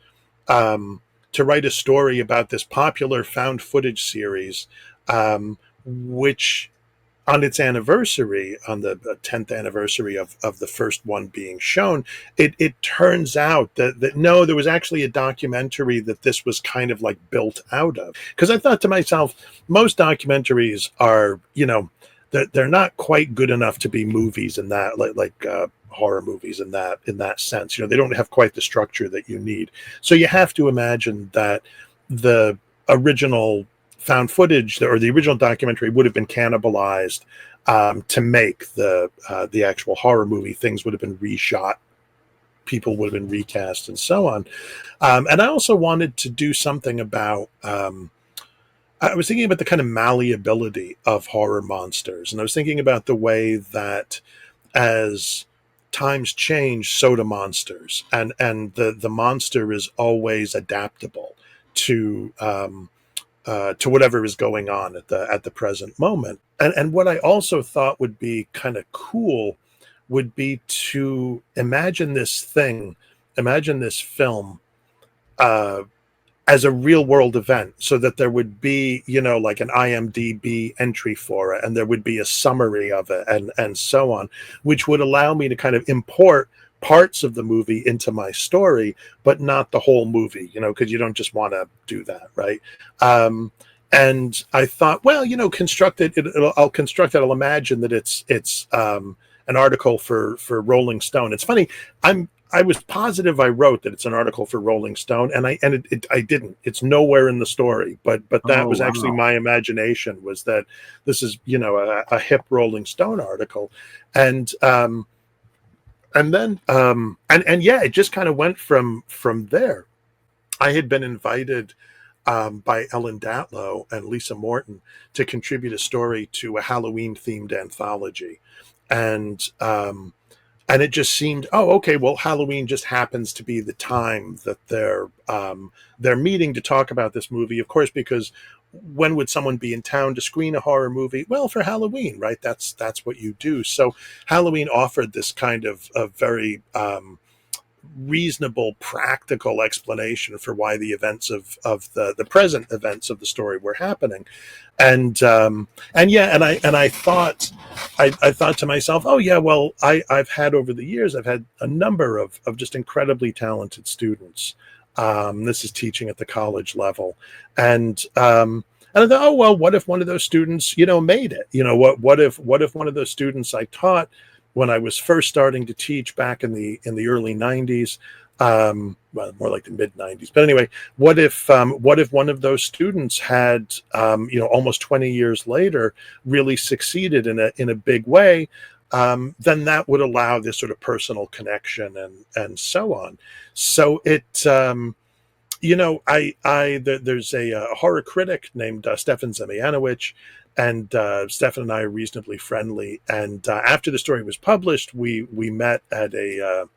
To write a story about this popular found footage series, which on its anniversary, on the 10th anniversary of the first one being shown, it turns out that no, there was actually a documentary that this was kind of like built out of. Because I thought to myself, most documentaries are, you know, they're not quite good enough to be movies in that, like horror movies in that sense. You know, they don't have quite the structure that you need. So you have to imagine that the original found footage or the original documentary would have been cannibalized to make the actual horror movie. Things would have been reshot, people would have been recast, and so on. And I also wanted to do something about. I was thinking about the kind of malleability of horror monsters, and I was thinking about the way that as times change, so do monsters, and the monster is always adaptable to whatever is going on at the present moment. And what I also thought would be kind of cool would be to imagine this film as a real world event, so that there would be, you know, like an IMDb entry for it, and there would be a summary of it, and so on, which would allow me to kind of import parts of the movie into my story, but not the whole movie, you know, because you don't just want to do that, right? And I thought, well, you know, I'll imagine that it's an article for Rolling Stone. It's funny, I was positive I wrote that it's an article for Rolling Stone, and I didn't. It's nowhere in the story, but that was actually my imagination, was that this is, you know, a hip Rolling Stone article, and then yeah, it just kind of went from there. I had been invited by Ellen Datlow and Lisa Morton to contribute a story to a Halloween themed anthology, and it just seemed, oh, okay, well, Halloween just happens to be the time that they're meeting to talk about this movie. Of course, because when would someone be in town to screen a horror movie? Well, for Halloween, right? That's what you do. So Halloween offered this kind of very reasonable, practical explanation for why the events of the present events of the story were happening, and I thought to myself, oh yeah, well, I've had over the years, I've had a number of just incredibly talented students. This is teaching at the college level, and I thought, oh well, what if one of those students, you know, made it? You know, what if one of those students I taught when I was first starting to teach back in the early 90s, well, more like the mid 90s. But anyway, what if one of those students had, you know, almost 20 years later, really succeeded in a big way? Then that would allow this sort of personal connection and so on. So it, you know, there's a horror critic named Stefan Zemianowicz, and Stefan and I are reasonably friendly. And after the story was published, we met at it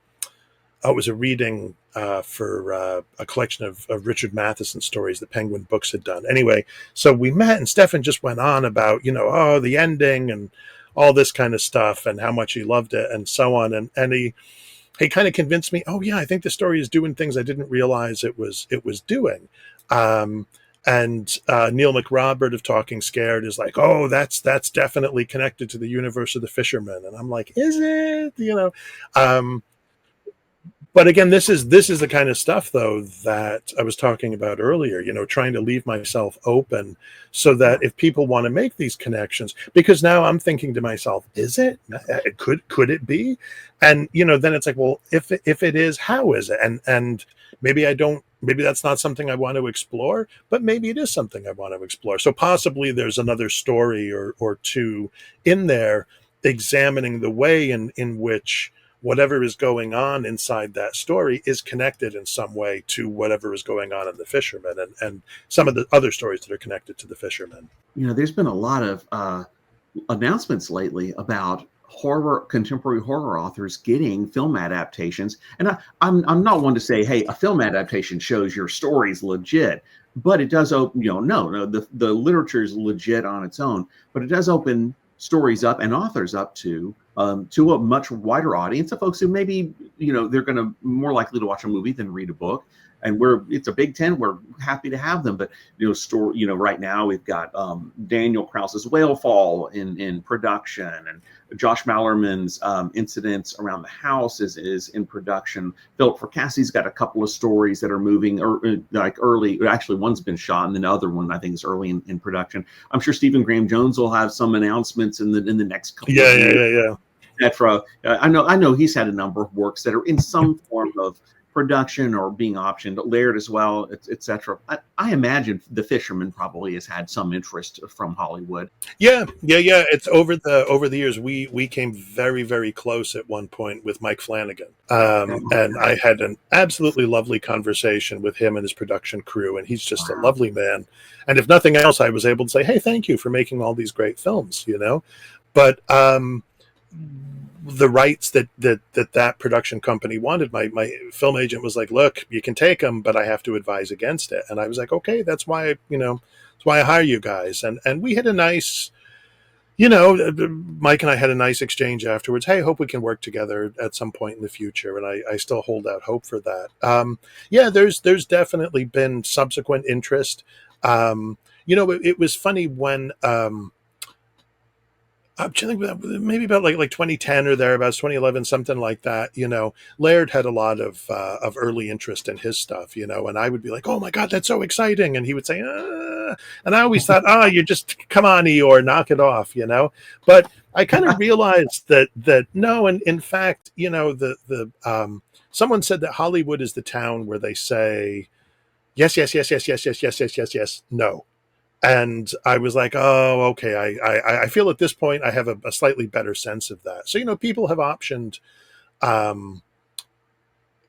was a reading for a collection of Richard Matheson stories that Penguin Books had done. Anyway, so we met, and Stefan just went on about, you know, oh, the ending and all this kind of stuff, and how much he loved it, and so on. And he kind of convinced me, oh yeah, I think the story is doing things I didn't realize it was doing. And Neil McRobert of Talking Scared is like, oh, that's definitely connected to the universe of the Fisherman. And I'm like, is it? But again, this is the kind of stuff, though, that I was talking about earlier, trying to leave myself open so that if people want to make these connections, because now I'm thinking to myself, is it? Could it be? And, then it's like, well, if it is, how is it? And maybe maybe that's not something I want to explore, but maybe it is something I want to explore. So possibly there's another story or two in there examining the way in which whatever is going on inside that story is connected in some way to whatever is going on in the Fisherman, and some of the other stories that are connected to the Fisherman. There's been a lot of announcements lately about contemporary horror authors getting film adaptations. And I'm not one to say, hey, a film adaptation shows your story's legit, but it does open, no, the literature is legit on its own, but it does open stories up and authors up to a much wider audience of folks who maybe, they're going to more likely to watch a movie than read a book. And it's a big tent. We're happy to have them, but right now we've got Daniel Krause's Whalefall in production, and Josh Mallerman's Incidents Around the House is in production. Philip Fracasse's got a couple of stories that are moving, or like early. Actually, one's been shot, and the other one I think is early in production. I'm sure Stephen Graham Jones will have some announcements in the next couple of years. Yeah. I know he's had a number of works that are in some form of production or being optioned, Laird as well, etc. I imagine the Fisherman probably has had some interest from Hollywood. Yeah. It's over the years. We came very, very close at one point with Mike Flanagan, and I had an absolutely lovely conversation with him and his production crew, and he's just a lovely man. And if nothing else, I was able to say, hey, thank you for making all these great films, But the rights that production company wanted, my film agent was like, look, you can take them, but I have to advise against it. And I was like, okay, that's why I hire you guys. And we had a nice, Mike and I had a nice exchange afterwards. Hey, hope we can work together at some point in the future. And I still hold out hope for that. There's definitely been subsequent interest. It was funny when, I'm trying to think maybe about like 2010 or thereabouts, 2011, something like that. Laird had a lot of early interest in his stuff, and I would be like, oh my God, that's so exciting. And he would say, and I always thought, you just come on, Eeyore, knock it off, But I kind of realized that no, and in fact, someone said that Hollywood is the town where they say, yes, no. And I was like, oh, okay. I feel at this point I have a slightly better sense of that. So, people have optioned.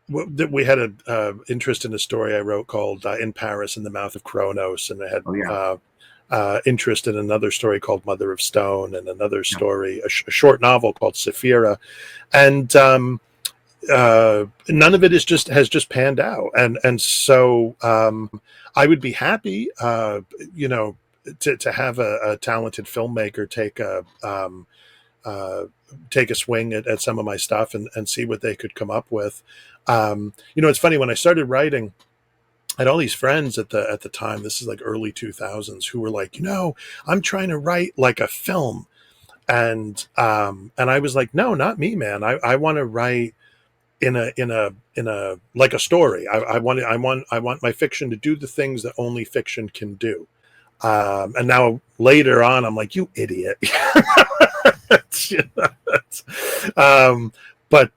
We had an interest in a story I wrote called In Paris in the Mouth of Kronos. And I had interest in another story called Mother of Stone, and another story, a short novel called Saphira. And none of it has just panned out. And so I would be happy, to have a talented filmmaker take a swing at some of my stuff and see what they could come up with. It's funny, when I started writing, I had all these friends at the time, this is like early 2000s, who were like, I'm trying to write like a film. And I was like, no, not me, man. I want to write in a like a story. I want my fiction to do the things that only fiction can do. And now later on, I'm like, you idiot. But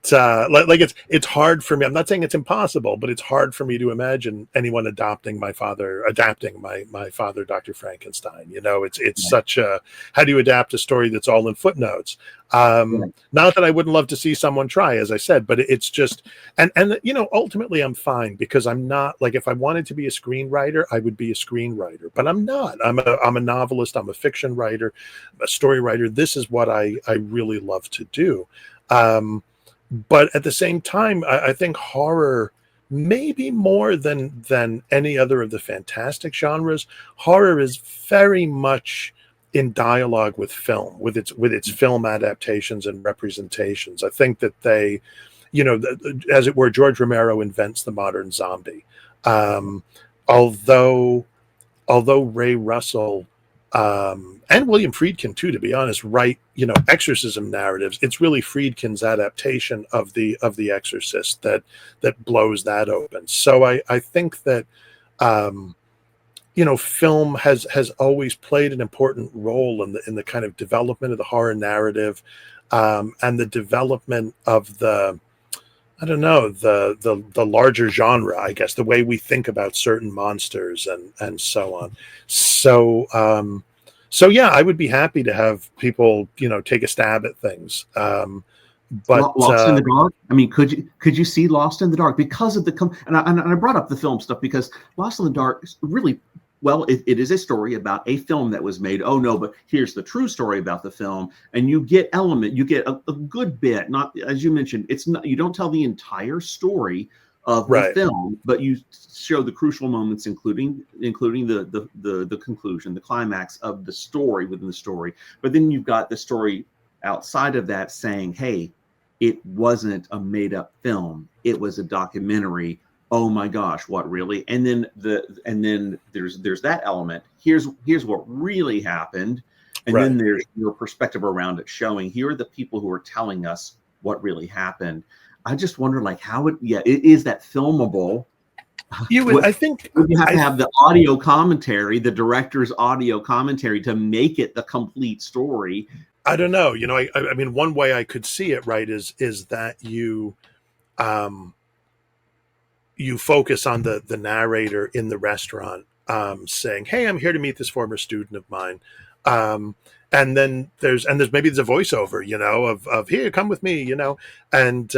it's hard for me. I'm not saying it's impossible, but it's hard for me to imagine anyone adapting my father, Dr. Frankenstein. It's such a, how do you adapt a story that's all in footnotes? Not that I wouldn't love to see someone try, as I said, but it's just, and ultimately I'm fine, because I'm not, like, if I wanted to be a screenwriter, I would be a screenwriter, but I'm not. I'm a novelist. I'm a fiction writer, a story writer. This is what I really love to do. But at the same time, I think horror, maybe more than any other of the fantastic genres, horror is very much in dialogue with film, with its film adaptations and representations. I think that they, as it were, George Romero invents the modern zombie. Um, although Ray Russell and William Friedkin too, to be honest, write exorcism narratives, it's really Friedkin's adaptation of the Exorcist that blows that open. So I think that film has always played an important role in the kind of development of the horror narrative, and the development of the, I don't know, the larger genre, I guess, the way we think about certain monsters and so on. So yeah, I would be happy to have people take a stab at things. But Lost in the Dark. I mean, could you see Lost in the Dark because of and I brought up the film stuff because Lost in the Dark really, well, it is a story about a film that was made. Oh no, but here's the true story about the film, and you get a good bit. Not, as you mentioned, it's not, you don't tell the entire story of the film, but you show the crucial moments, including the conclusion, the climax of the story within the story. But then you've got the story outside of that saying, hey, it wasn't a made-up film, it was a documentary. Oh my gosh, what really? And then there's that element. Here's what really happened. And then there's your perspective around it, showing here are the people who are telling us what really happened. I just wonder, like, how is that filmable? I think you have to have the audio commentary, the director's audio commentary, to make it the complete story. I don't know. I mean, one way I could see it, is that you focus on the narrator in the restaurant, saying, "Hey, I'm here to meet this former student of mine," and then there's maybe there's a voiceover, of here, come with me, and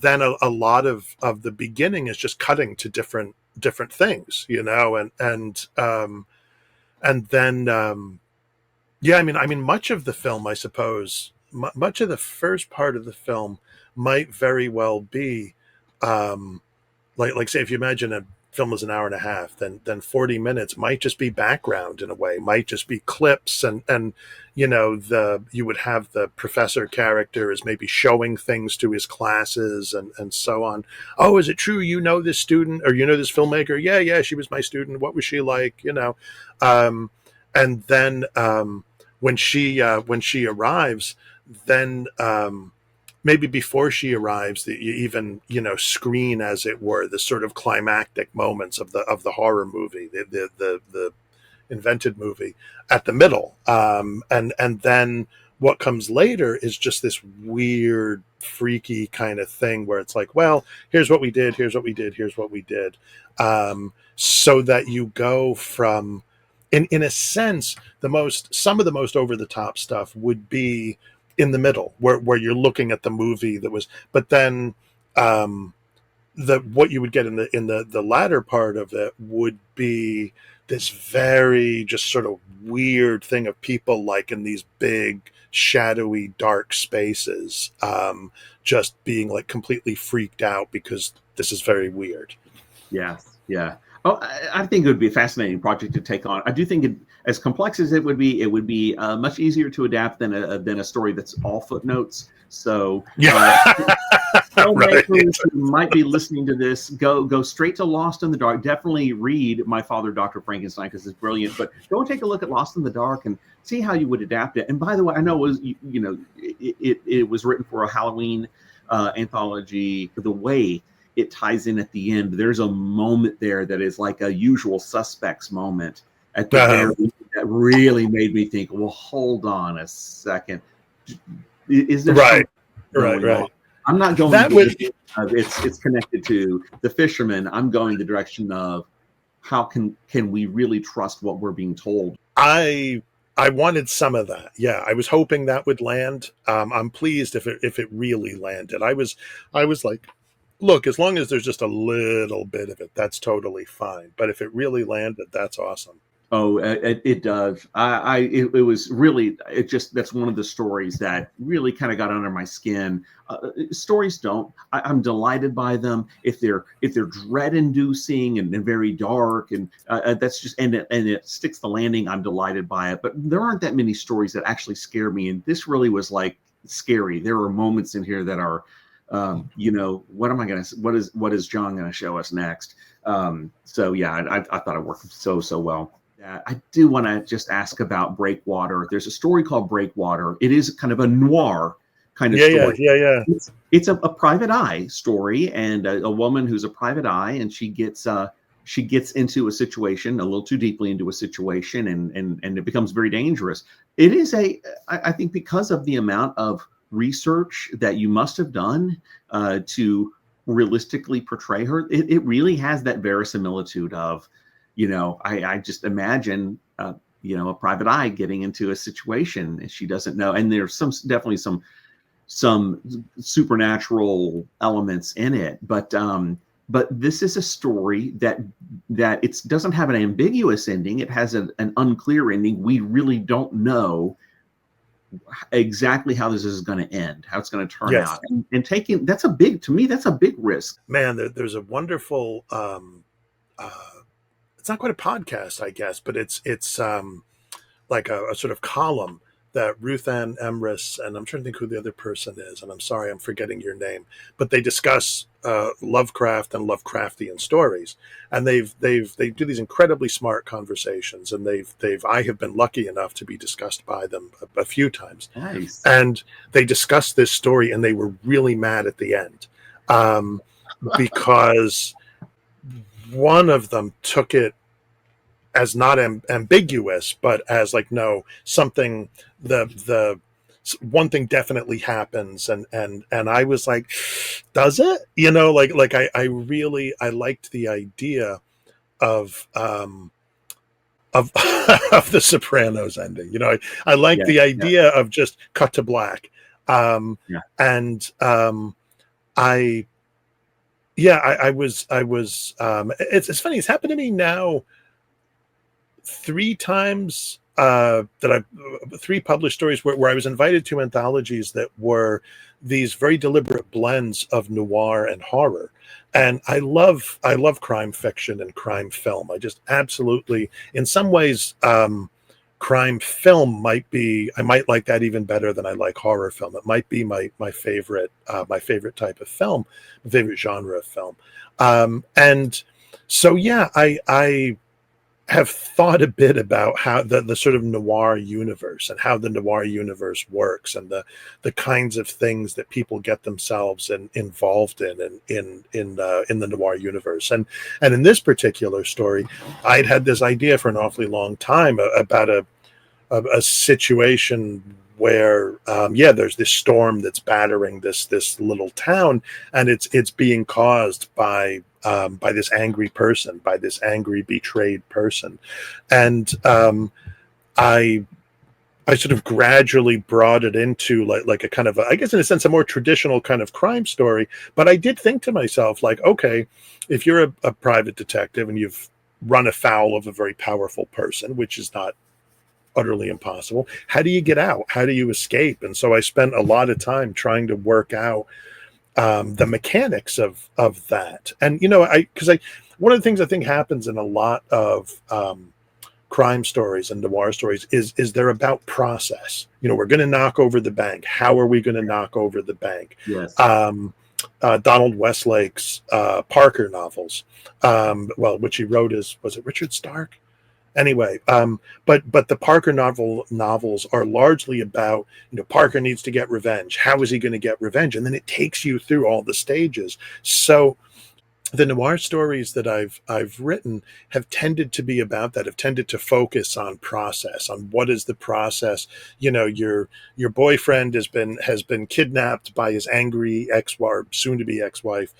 then a lot of the beginning is just cutting to different things, and then. Yeah, I mean, much of the film, I suppose, much of the first part of the film might very well be, like say, if you imagine a film is an hour and a half, then 40 minutes might just be background in a way, might just be clips, and you would have the professor character is maybe showing things to his classes and so on. Oh, is it true this student or this filmmaker? Yeah, she was my student. What was she like? And then when she arrives, then maybe before she arrives, you even screen, as it were, the sort of climactic moments of the horror movie, the invented movie at the middle, and then what comes later is just this weird, freaky kind of thing where it's like, well, here's what we did, here's what we did, here's what we did, so that you go from. In a sense, some of the most over the top stuff would be in the middle, where you're looking at the movie that was, but then what you would get in the latter part of it would be this very just sort of weird thing of people like in these big shadowy dark spaces, just being like completely freaked out because this is very weird. Yeah. Oh, I think it would be a fascinating project to take on. I do think, as complex as it would be much easier to adapt than a story that's all footnotes. So, filmmakers who might be listening to this, go straight to Lost in the Dark. Definitely read My Father, Dr. Frankenstein, because it's brilliant. But go and take a look at Lost in the Dark and see how you would adapt it. And by the way, I know it was it was written for a Halloween anthology. The way it ties in at the end, there's a moment there that is like a Usual Suspects moment at the very end that really made me think, well, hold on a second, is there right on? I'm not going that it's connected to The Fisherman. I'm going the direction of how can we really trust what we're being told. I wanted some of that. Yeah, I was hoping that would land. I'm pleased if it really landed. I was like, look, as long as there's just a little bit of it, that's totally fine. But if it really landed, that's awesome. Oh, it does. It was really, it just, that's one of the stories that really kind of got under my skin. Stories don't. I'm delighted by them if they're dread-inducing and very dark, and that's just, and it sticks the landing. I'm delighted by it. But there aren't that many stories that actually scare me, and this really was like scary. There are moments in here that are, what am I gonna? What is John gonna show us next? So yeah, I thought it worked so well. I do want to just ask about Breakwater. There's a story called Breakwater. It is kind of a noir kind of story. Yeah. It's a private eye story, and a woman who's a private eye, and she gets into a situation, a little too deeply into a situation, and it becomes very dangerous. It is I think because of the amount of research that you must have done to realistically portray her, it really has that verisimilitude of, I just imagine, a private eye getting into a situation and she doesn't know. And there's definitely some supernatural elements in it, but this is a story that it doesn't have an ambiguous ending. It has an unclear ending. We really don't know exactly how this is going to end, how it's going to turn Yes. out. And taking, that's a big, to me, that's a big risk. Man, there's a wonderful it's not quite a podcast, I guess, but it's like a sort of column that Ruth Ann Emrys, and I'm trying to think who the other person is, and I'm sorry I'm forgetting your name, but they discuss Lovecraft and Lovecraftian stories, and they do these incredibly smart conversations, and I have been lucky enough to be discussed by them a few times. Nice. And they discussed this story, and they were really mad at the end, because one of them took it as not ambiguous, but as like, no, something, the one thing definitely happens. And I was like, does it? I really, I liked the idea of of the Sopranos ending. I like the idea of just cut to black. And I was it's funny, it's happened to me now three times, three published stories where I was invited to anthologies that were these very deliberate blends of noir and horror. And I love crime fiction and crime film. I just absolutely, in some ways, crime film I might like that even better than I like horror film. It might be my favorite type of film, my favorite genre of film. And so, yeah, I have thought a bit about how the sort of noir universe and how the noir universe works, and the kinds of things that people get themselves involved in the noir universe. And in this particular story, I'd had this idea for an awfully long time about a situation where there's this storm that's battering this little town, and it's being caused by this angry person, by this angry, betrayed person. And I sort of gradually brought it into like a kind of, I guess in a sense, a more traditional kind of crime story. But I did think to myself, like, okay, if you're a private detective and you've run afoul of a very powerful person, which is not utterly impossible, how do you get out? How do you escape? And so I spent a lot of time trying to work out the mechanics of that. And because one of the things I think happens in a lot of crime stories and noir stories is they're about process. We're going to knock over the bank. How are we going to knock over the bank? Yes. Donald Westlake's Parker novels, which he wrote was it Richard Stark? Anyway, but the Parker novels are largely about, Parker needs to get revenge. How is he going to get revenge? And then it takes you through all the stages. So the noir stories that I've written have tended to be about that, have tended to focus on process, on what is the process. Your boyfriend has been kidnapped by his angry ex-wife, soon to be ex-wife.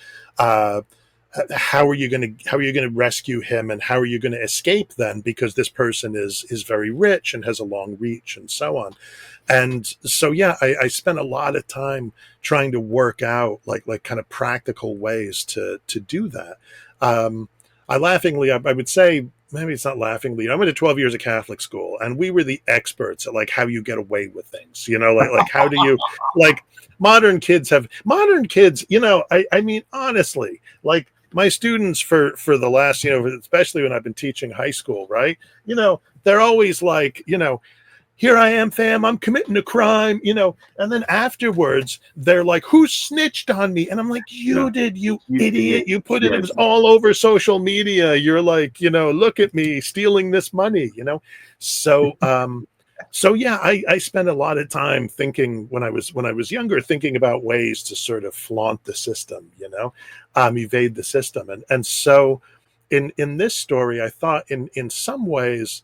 How are you going to rescue him, and how are you going to escape then, because this person is very rich and has a long reach, and so on. And so, yeah, I spent a lot of time trying to work out like kind of practical ways to do that. I would say maybe it's not laughingly. I went to 12 years of Catholic school, and we were the experts at like how you get away with things. Like how do you like modern kids, I mean, honestly, like my students for the last, especially when I've been teaching high school, right? They're always like, here I am, fam, I'm committing a crime, and then afterwards they're like, who snitched on me? And I'm like, you did, you idiot. You put it, it was all over social media. You're like, look at me stealing this money, So, yeah, I spent a lot of time thinking when I was younger, thinking about ways to sort of flaunt the system, evade the system. And so in this story, I thought in some ways,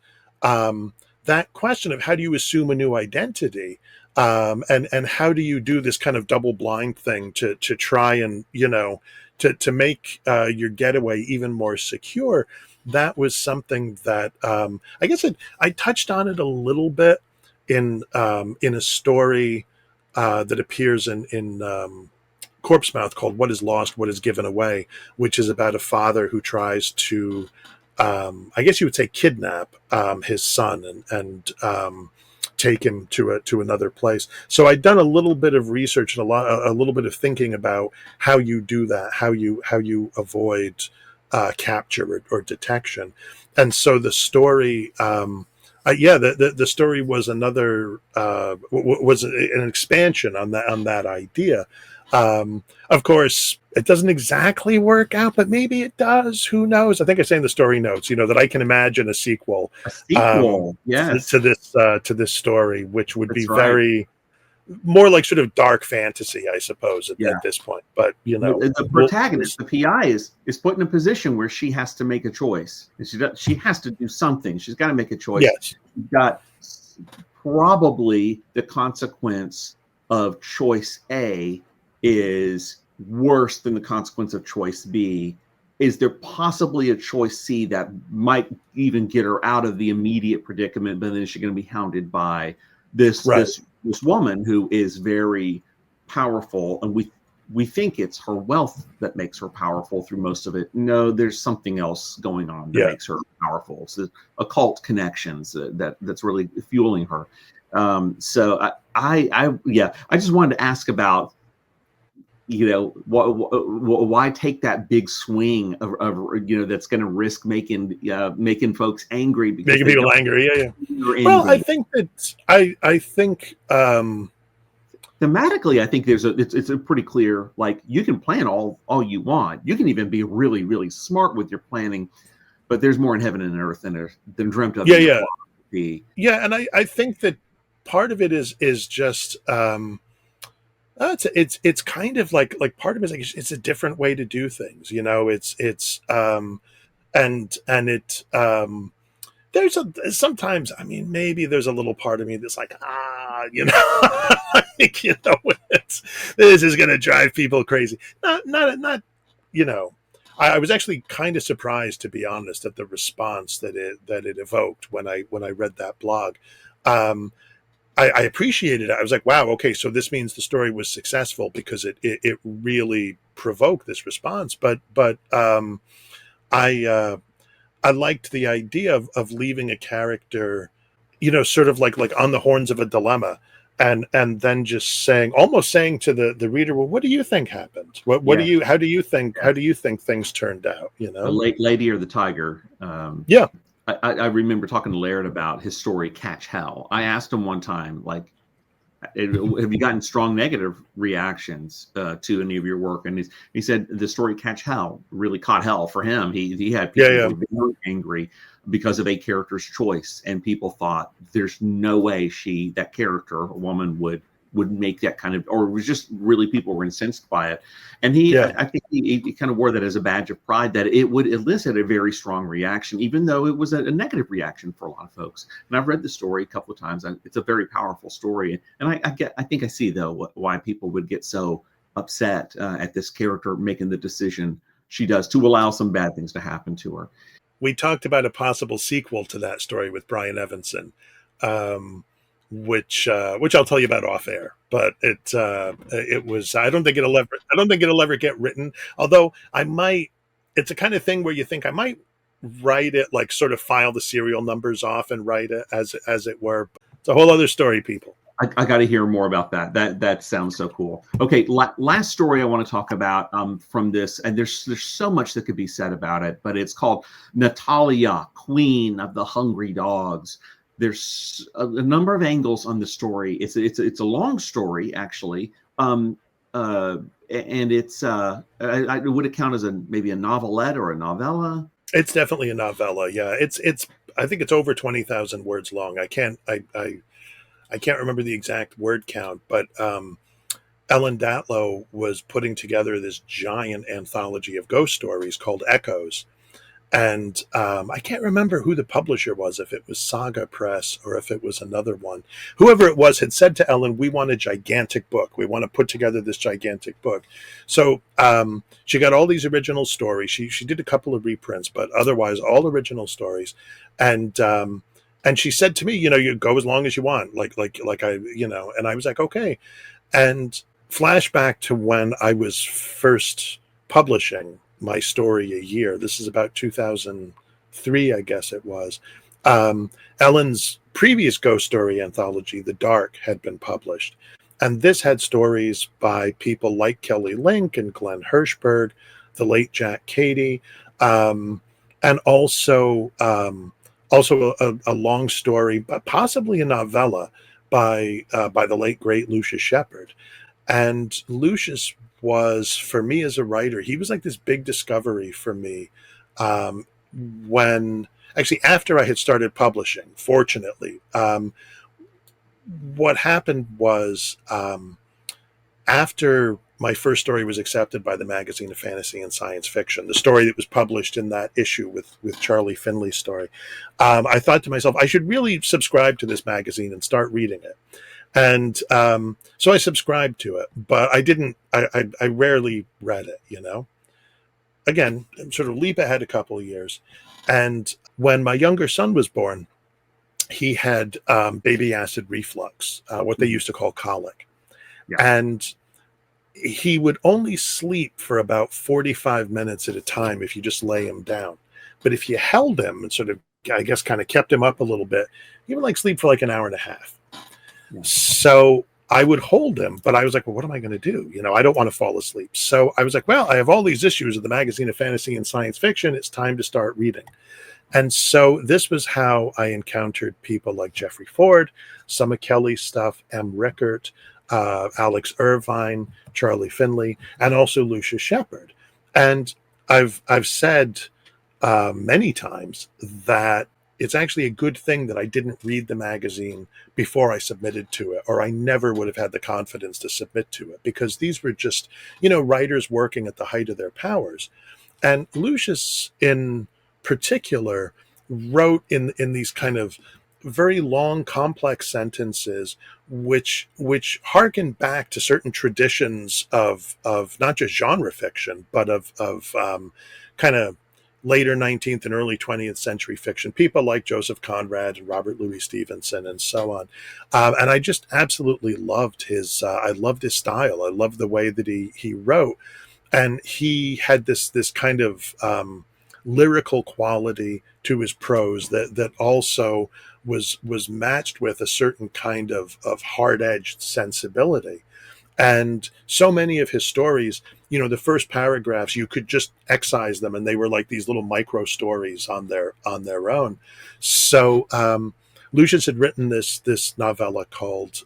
that question of how do you assume a new identity, and how do you do this kind of double blind thing to try and to make your getaway even more secure. That was something that I guess I touched on it a little bit in a story that appears in Corpse Mouth called "What Is Lost, What Is Given Away," which is about a father who tries to I guess you would say kidnap his son and take him to another place. So I'd done a little bit of research and a little bit of thinking about how you do that, how you avoid capture or detection. And so the story, the story was another was an expansion on that idea. Of course, it doesn't exactly work out, but maybe it does. Who knows? I think I say in the story notes, that I can imagine a sequel, Yes, to this story, which would be right. very more like sort of dark fantasy, I suppose, at this point. But the protagonist, the PI, is put in a position where she has to make a choice. And she has to do something. She's got to make a choice. Yes, She's got probably the consequence of choice A is worse than the consequence of choice B. Is there possibly a choice C that might even get her out of the immediate predicament, but then she's going to be hounded by this woman who is very powerful, and we think it's her wealth that makes her powerful through most of it. No, there's something else going on that makes her powerful. So occult connections that's really fueling her. So I just wanted to ask about, why take that big swing of that's going to risk making folks angry, because making people angry. Well, I think that I think thematically, I think it's a pretty clear, like, you can plan all you want. You can even be really, really smart with your planning, but there's more in heaven and earth than dreamt of. And I think that part of it is just it's kind of like part of it is like it's a different way to do things. There's sometimes, I mean, maybe there's a little part of me that's like, this is going to drive people crazy. Not. I was actually kind of surprised, to be honest, at the response that it evoked when I read that blog. I appreciated it. I was like, wow, okay, so this means the story was successful because it really provoked this response. But I liked the idea of leaving a character, sort of like on the horns of a dilemma, and then just almost saying to the reader, well, what do you think happened? How do you think things turned out? The lady or the tiger. I remember talking to Laird about his story Catch Hell. I asked him one time, like, have you gotten strong negative reactions to any of your work? And he said the story Catch Hell really caught hell for him. He had people who were very angry because of a character's choice, and people thought there's no way that character, a woman, would make that kind of, or it was just really, people were incensed by it. And I think he kind of wore that as a badge of pride, that it would elicit a very strong reaction, even though it was a negative reaction for a lot of folks. And I've read the story a couple of times. It's a very powerful story. And I think I see, though, why people would get so upset at this character making the decision she does to allow some bad things to happen to her. We talked about a possible sequel to that story with Brian Evanson. Which I'll tell you about off air, but it was, I don't think it'll ever get written. Although I might, it's a kind of thing where you think I might write it, like sort of file the serial numbers off and write it as it were. It's a whole other story, people. I got to hear more about that. That sounds so cool. Okay, last story I want to talk about from this, and there's so much that could be said about it, but it's called Natalya, Queen of the Hungry Dogs. There's a number of angles on the story. It's a long story actually, and it's would it count as maybe a novelette or a novella? It's definitely a novella. Yeah, it's I think it's over 20,000 words long. I can't remember the exact word count, but Ellen Datlow was putting together this giant anthology of ghost stories called Echoes. And I can't remember who the publisher was, if it was Saga Press or if it was another one. Whoever it was had said to Ellen, we want a gigantic book. We want to put together this gigantic book. So she got all these original stories. She did a couple of reprints, but otherwise all original stories. And she said to me, you go as long as you want, like I, and I was like, okay. And flashback to when I was first publishing my story a year. This is about 2003, I guess it was. Ellen's previous ghost story anthology, The Dark, had been published. And this had stories by people like Kelly Link and Glenn Hirschberg, the late Jack Cady, and also a long story, but possibly a novella by the late great Lucius Shepard. And Lucius was, for me as a writer, he was like this big discovery for me when actually after I had started publishing. Fortunately, what happened was after my first story was accepted by the Magazine of Fantasy and Science Fiction, the story that was published in that issue with Charlie Finley's story, I thought to myself, I should really subscribe to this magazine and start reading it. And so I subscribed to it, but I rarely read it, Again, sort of leap ahead a couple of years. And when my younger son was born, he had baby acid reflux, what they used to call colic. Yeah. And he would only sleep for about 45 minutes at a time if you just lay him down. But if you held him and sort of, I guess, kind of kept him up a little bit, he would sleep for an hour and a half. Yeah. So I would hold him, but I was like, well, what am I going to do? I don't want to fall asleep. So I was like, well, I have all these issues of the Magazine of Fantasy and Science Fiction. It's time to start reading. And so this was how I encountered people like Jeffrey Ford, some of Kelly's stuff, M. Rickert, Alex Irvine, Charlie Finley, and also Lucius Shepard. And I've said many times that it's actually a good thing that I didn't read the magazine before I submitted to it, or I never would have had the confidence to submit to it, because these were just, writers working at the height of their powers. And Lucius in particular wrote in these kind of very long, complex sentences, which harken back to certain traditions of not just genre fiction, but of kind of later 19th and early 20th century fiction, people like Joseph Conrad and Robert Louis Stevenson and so on. And I just absolutely loved I loved his style. I loved the way that he wrote. And he had this kind of lyrical quality to his prose that also was matched with a certain kind of hard-edged sensibility. And so many of his stories, the first paragraphs, you could just excise them, and they were like these little micro stories on their own. So Lucius had written this novella called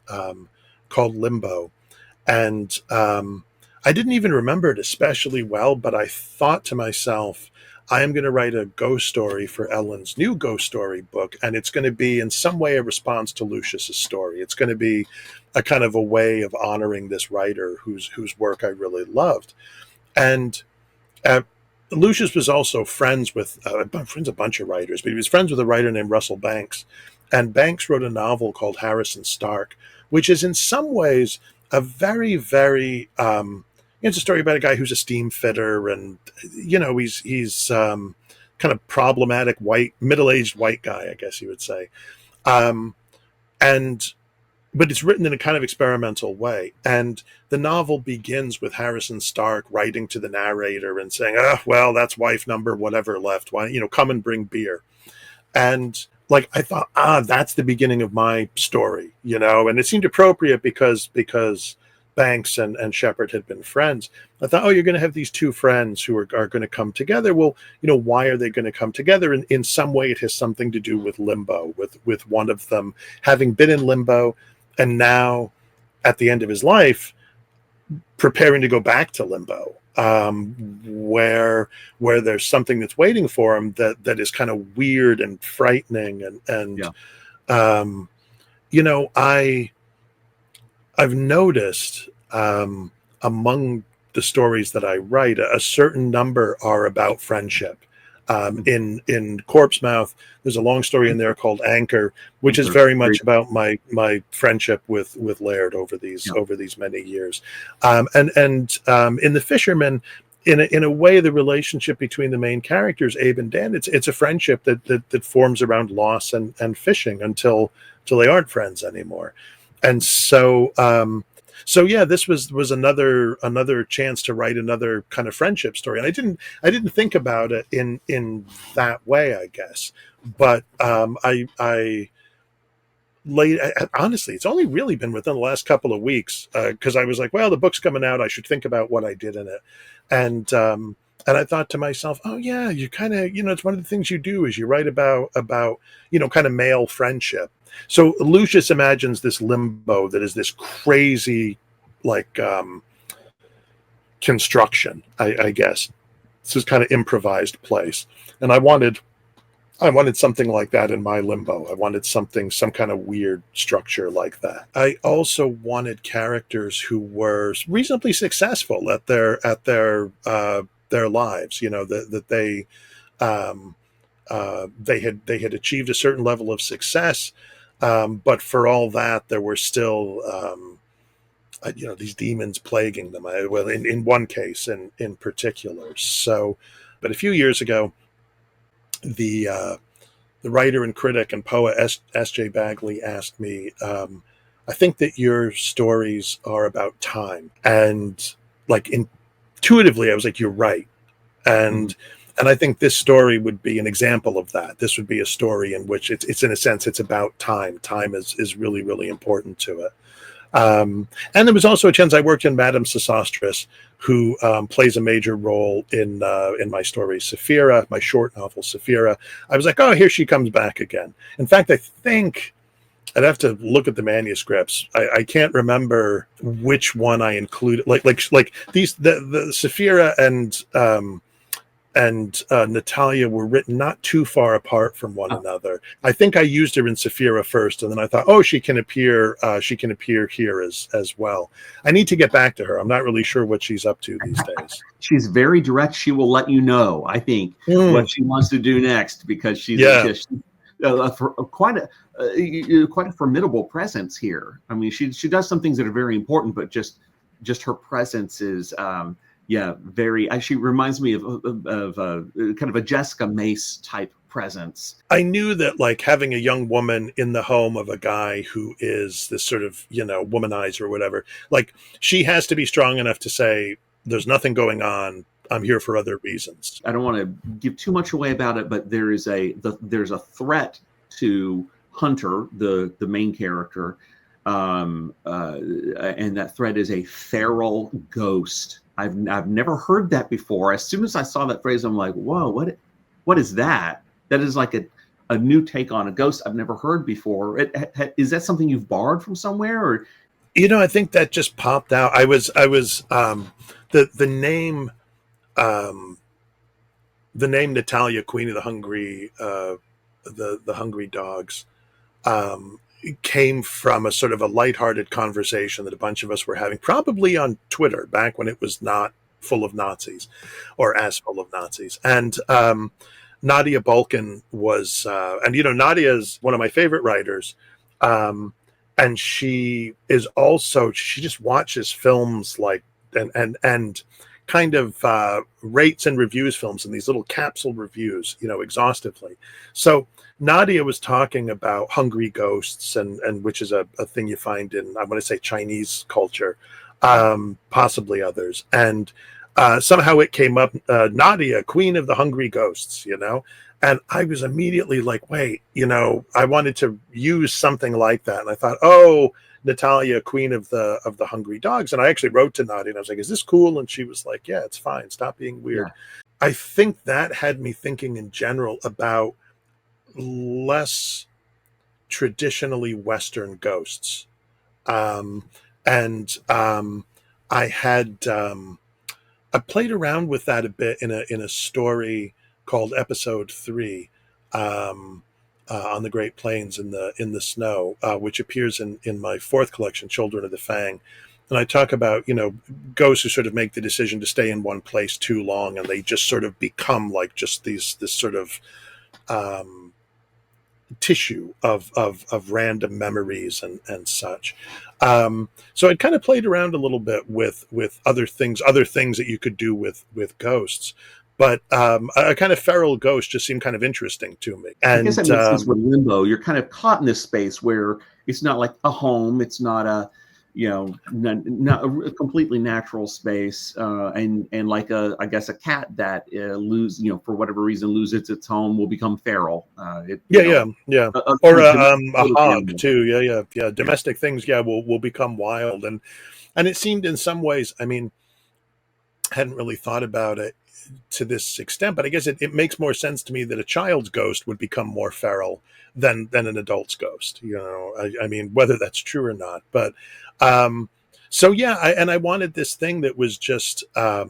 Limbo, and I didn't even remember it especially well, but I thought to myself, I am going to write a ghost story for Ellen's new ghost story book, and it's going to be in some way a response to Lucius's story. It's going to be a kind of a way of honoring this writer whose work I really loved. And Lucius was also friends with a bunch of writers, but he was friends with a writer named Russell Banks. And Banks wrote a novel called Harrison Stark, which is in some ways a very, very it's a story about a guy who's a steam fitter, and he's kind of problematic middle-aged white guy, I guess you would say. And but it's written in a kind of experimental way. And the novel begins with Harrison Stark writing to the narrator and saying, well, that's wife number whatever left. Why, come and bring beer. And like, I thought, that's the beginning of my story, and it seemed appropriate because Banks and Shepard had been friends. I thought, you're going to have these two friends who are going to come together. Well, why are they going to come together? And in some way, it has something to do with limbo, with one of them having been in limbo and now at the end of his life, preparing to go back to limbo, where there's something that's waiting for him that is kind of weird and frightening. I've noticed among the stories that I write, a certain number are about friendship. In Corpse Mouth, there's a long story in there called Anchor, which is very much about my friendship with Laird over these many years. And in The Fisherman, in a way, the relationship between the main characters, Abe and Dan, it's a friendship that forms around loss and fishing until they aren't friends anymore. And so this was another chance to write another kind of friendship story. And I didn't think about it in that way, I guess. But honestly, it's only really been within the last couple of weeks, because I was like, well, the book's coming out, I should think about what I did in it. And I thought to myself, you kind of, it's one of the things you do is you write about kind of male friendship. So Lucius imagines this limbo that is this crazy, construction, I guess. This is kind of improvised place. And I wanted something like that in my limbo. I wanted some kind of weird structure like that. I also wanted characters who were reasonably successful at their lives, that they had achieved a certain level of success. But for all that, there were still, these demons plaguing them. In one case, in particular. So, but a few years ago, the writer and critic and poet S.J. Bagley asked me, I think that your stories are about time. And intuitively, I was like, you're right. And I think this story would be an example of that. This would be a story in which it's in a sense, it's about time. Time is really, really important to it. And there was also a chance I worked in Madame Sosostris, who plays a major role in my story, Saphira, my short novel, Saphira. I was like, here she comes back again. In fact, I think I'd have to look at the manuscripts. I can't remember which one I included. Like these, the Saphira and Natalya were written not too far apart from one another. I think I used her in Saphira first, and then I thought, she can appear here as well. I need to get back to her. I'm not really sure what she's up to these days. She's very direct. She will let you know, I think, what she wants to do next, because she's quite a formidable presence here. I mean, she does some things that are very important, but just her presence is very. She reminds me of kind of a Jessica Mace type presence. I knew that having a young woman in the home of a guy who is this sort of womanizer or whatever, she has to be strong enough to say, "There's nothing going on. I'm here for other reasons." I don't want to give too much away about it, but there's a threat to Hunter, the main character, and that threat is a feral ghost. I've never heard that before. As soon as I saw that phrase, I'm like, whoa, what is that? That is like a new take on a ghost I've never heard before. Is that something you've borrowed from somewhere, or? I think that just popped out. I was the name Natalya, Queen of the Hungry the Hungry Dogs, came from a sort of a lighthearted conversation that a bunch of us were having, probably on Twitter, back when it was not full of Nazis, or as full of Nazis. And Nadia Balkan was, Nadia is one of my favorite writers. And she is also, she just watches films and kind of rates and reviews films in these little capsule reviews, exhaustively. So Nadia was talking about hungry ghosts, and which is a thing you find in, I want to say, Chinese culture, possibly others. And somehow it came up, Nadia, queen of the hungry ghosts, And I was immediately like, wait, I wanted to use something like that. And I thought, oh, Natalya, queen of the hungry dogs. And I actually wrote to Nadia and I was like, is this cool? And she was like, yeah, it's fine. Stop being weird. Yeah. I think that had me thinking in general about less traditionally Western ghosts. I had I played around with that a bit in a story called Episode 3, on the Great Plains in the snow, which appears in my fourth collection, Children of the Fang. And I talk about, ghosts who sort of make the decision to stay in one place too long, and they just sort of become like just this sort of tissue of random memories and such. So I kind of played around a little bit with other things that you could do with ghosts. But a kind of feral ghost just seemed kind of interesting to me. And I guess that makes sense with limbo. You're kind of caught in this space where it's not like a home. It's not a, not a completely natural space. And like I guess a cat that for whatever reason loses its home will become feral. Yeah. Or a hog too. Yeah. Domestic things, will become wild. And it seemed in some ways, I mean, I hadn't really thought about it to this extent, but I guess it makes more sense to me that a child's ghost would become more feral than an adult's ghost. I mean, whether that's true or not, but so yeah, I wanted this thing that was just I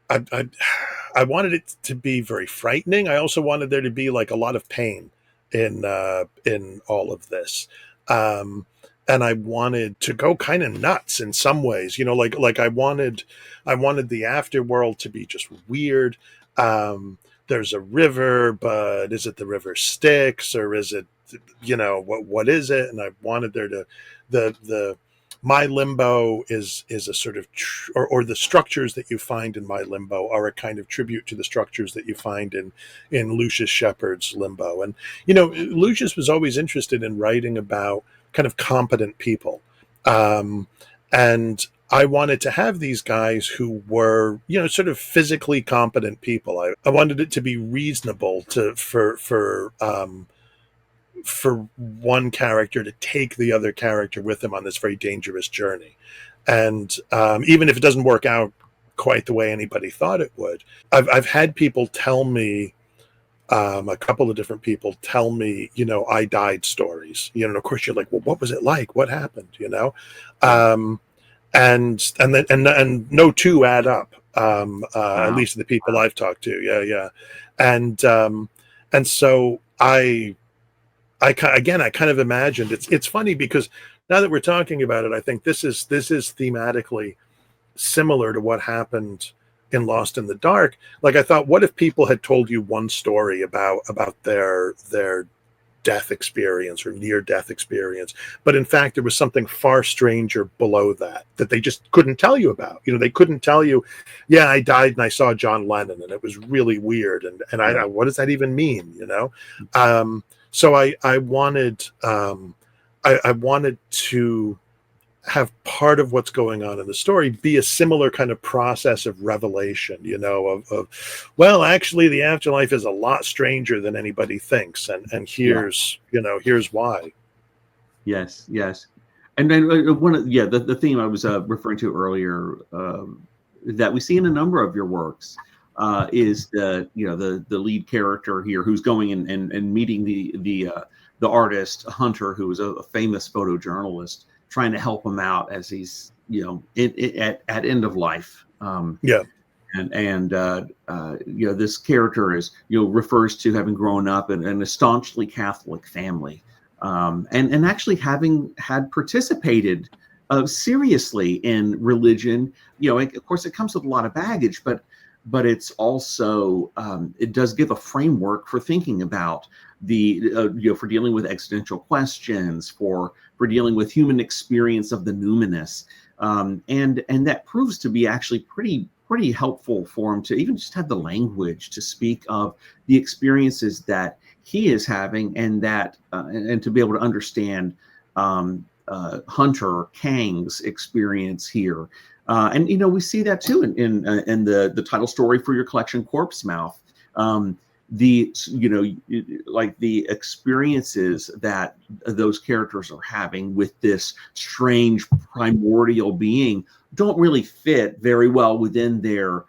wanted it to be very frightening. I also wanted there to be like a lot of pain in all of this. And I wanted to go kind of nuts in some ways, like I wanted the afterworld to be just weird. There's a river, but is it the river Styx, or is it, what is it? And I wanted there to, my limbo is a sort of, or the structures that you find in my limbo are a kind of tribute to the structures that you find in Lucius Shepard's limbo. And, Lucius was always interested in writing about kind of competent people. And I wanted to have these guys who were, sort of physically competent people. I wanted it to be reasonable for one character to take the other character with him on this very dangerous journey. And even if it doesn't work out quite the way anybody thought it would, I've had people tell me, a couple of different people tell me, I died stories, and of course you're like, well, what was it like? What happened? And no two add up, at least the people I've talked to. Yeah. And so I kind of imagined it's funny because now that we're talking about it, I think this is thematically similar to what happened in Lost in the Dark. Like I thought, what if people had told you one story about their death experience or near death experience, but in fact there was something far stranger below that they just couldn't tell you about. They couldn't tell you, yeah, I died and I saw John Lennon and it was really weird, and I what does that even mean? So I wanted I wanted to have part of what's going on in the story be a similar kind of process of revelation, of well, actually the afterlife is a lot stranger than anybody thinks. And here's, here's why. Yes. And then the theme I was referring to earlier, that we see in a number of your works, is the lead character here who's going and meeting the artist Hunter, who is a famous photojournalist, trying to help him out as he's at end of life. This character is refers to having grown up in a staunchly Catholic family, and actually having had participated seriously in religion. Of course, it comes with a lot of baggage, but it's also it does give a framework for thinking about for dealing with existential questions, for dealing with human experience of the numinous, and that proves to be actually pretty pretty helpful for him to even just have the language to speak of the experiences that he is having, and that and to be able to understand Hunter Kang's experience here. And we see that too in the title story for your collection, Corpse Mouth. Like the experiences that those characters are having with this strange primordial being don't really fit very well within the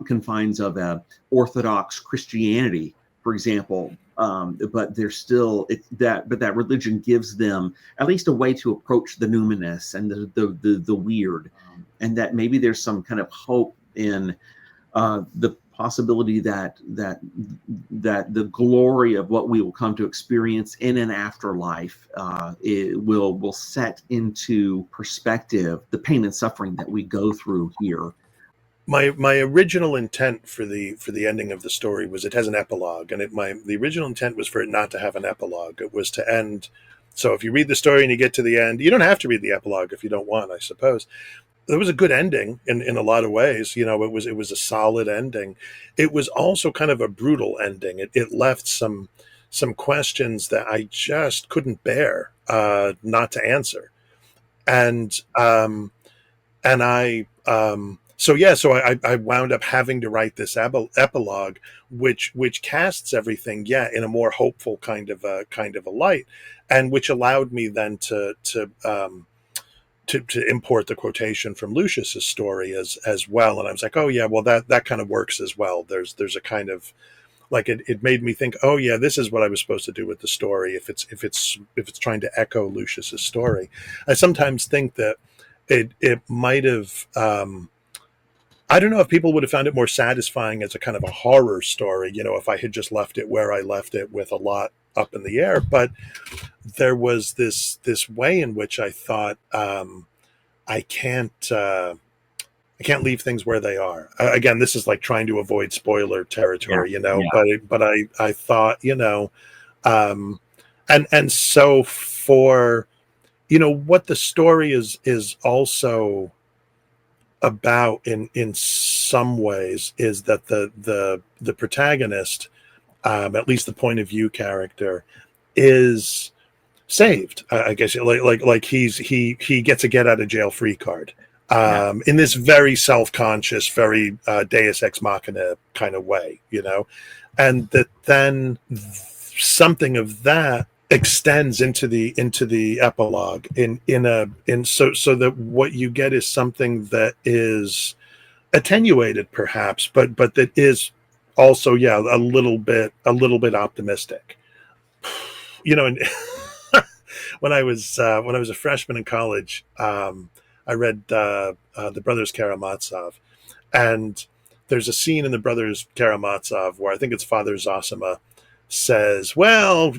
confines of a Orthodox Christianity, for example. But there's still that religion gives them at least a way to approach the numinous and the weird, and that maybe there's some kind of hope in the possibility that the glory of what we will come to experience in an afterlife it will set into perspective the pain and suffering that we go through here. My original intent for the ending of the story was it has an epilogue, and the original intent was for it not to have an epilogue. It was to end. So if you read the story and you get to the end, you don't have to read the epilogue if you don't want, I suppose. It was a good ending in a lot of ways. It was a solid ending. It was also kind of a brutal ending. It left some questions that I just couldn't bear not to answer, and I wound up having to write this epilogue, which casts everything in a more hopeful kind of a light, and which allowed me then to import the quotation from Lucius's story as well. And I was like, oh yeah, well that kind of works as well. There's a kind of like it made me think, oh yeah, this is what I was supposed to do with the story if it's trying to echo Lucius's story. I sometimes think that it might have I don't know if people would have found it more satisfying as a kind of a horror story, if I had just left it where I left it with a lot up in the air. But there was this way in which I thought I can't leave things where they are. Again, this is like trying to avoid spoiler territory, but I thought, and so for, what the story is also about in some ways is that the protagonist, at least the point of view character, is saved. I guess like he gets a get out of jail free card in this very self-conscious, very Deus Ex Machina kind of way, and that then something of that extends into the epilogue so that what you get is something that is attenuated perhaps, but that is also a little bit optimistic. And when I was a freshman in college, I read the Brothers Karamazov, and there's a scene in the Brothers Karamazov where I think it's Father Zosima says, well,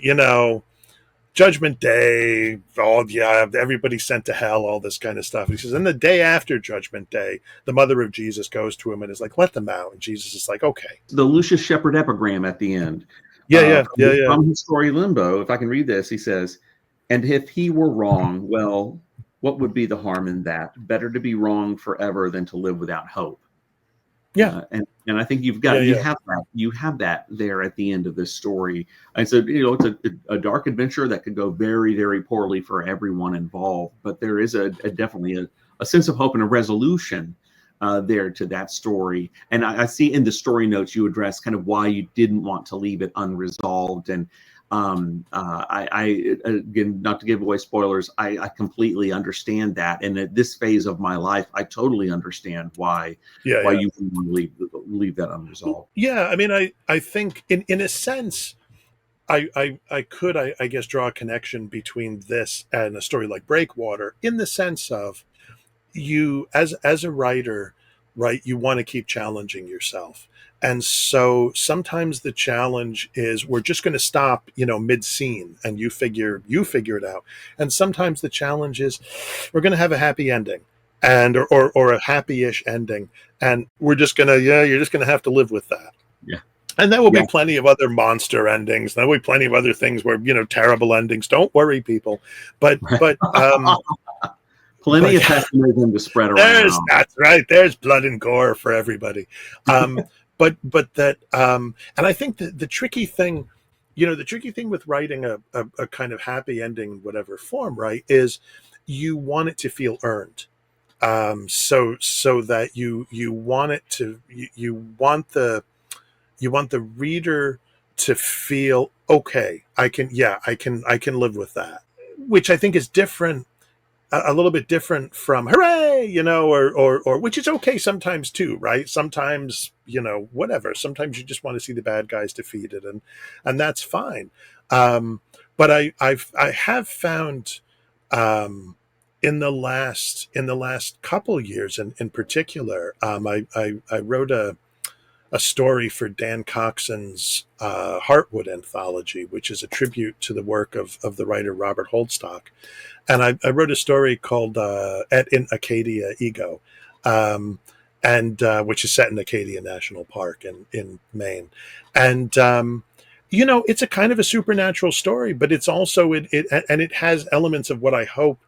Judgment Day, everybody's sent to hell, all this kind of stuff. He says, and the day after Judgment Day, the mother of Jesus goes to him and is like, let them out. And Jesus is like, okay. The Lucius Shepherd epigram at the end. From his story Limbo, if I can read this, he says, and if he were wrong, well, what would be the harm in that? Better to be wrong forever than to live without hope. Yeah. And I think you have that there at the end of this story. And so, it's a dark adventure that could go very, very poorly for everyone involved, but there is definitely a sense of hope and a resolution there to that story. And I see in the story notes you address kind of why you didn't want to leave it unresolved. And I again, not to give away spoilers, I completely understand that. And at this phase of my life, I totally understand why you wouldn't want to leave that unresolved. Yeah, I mean, I think in a sense, I could guess draw a connection between this and a story like Breakwater, in the sense of you as a writer, right? You want to keep challenging yourself. And so sometimes the challenge is we're just going to stop, mid-scene, and you figure it out. And sometimes the challenge is we're going to have a happy ending, and or a happy-ish ending, and we're just going to you're just going to have to live with that. Yeah. And there will be plenty of other monster endings. There will be plenty of other things where terrible endings. Don't worry, people. But Plenty of pessimism to spread There's, around. that's right. There's blood and gore for everybody. But that, and I think that the tricky thing, the tricky thing with writing a kind of happy ending, whatever form, right, is you want it to feel earned. So that you want it to, you want the reader to feel, okay, I can live with that, which I think is different, a little bit different from hooray, or which is okay sometimes too, right? Sometimes, whatever. Sometimes you just want to see the bad guys defeated, and that's fine. But I have found, in the last couple years, in particular, I wrote a story for Dan Coxon's Heartwood anthology, which is a tribute to the work of the writer Robert Holdstock. And I wrote a story called In Acadia Ego, and which is set in Acadia National Park in Maine. And, it's a kind of a supernatural story, but it's also, it has elements of what I hope.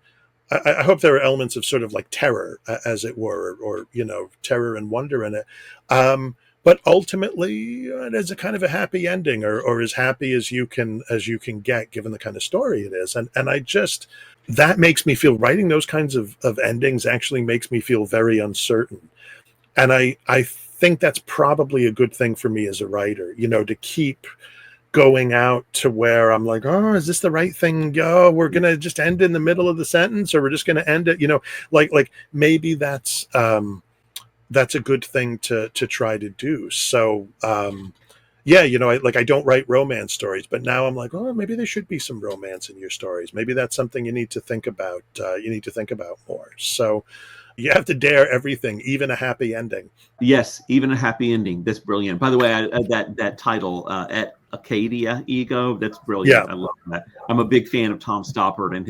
I hope there are elements of sort of like terror, as it were, or terror and wonder in it. But ultimately, it is a kind of a happy ending, or as happy as you can get, given the kind of story it is. And I just, that makes me feel, writing those kinds of endings actually makes me feel very uncertain. And I think that's probably a good thing for me as a writer, to keep going out to where I'm like, oh, is this the right thing? Oh, we're going to just end in the middle of the sentence, or we're just going to end it, like maybe that's a good thing to try to do. So, I don't write romance stories, but now I'm like, oh, maybe there should be some romance in your stories. Maybe that's something you need to think about. You need to think about more. So you have to dare everything, even a happy ending. Yes, even a happy ending. That's brilliant. By the way, that title, at Acadia Ego, that's brilliant. Yeah. I love that. I'm a big fan of Tom Stoppard and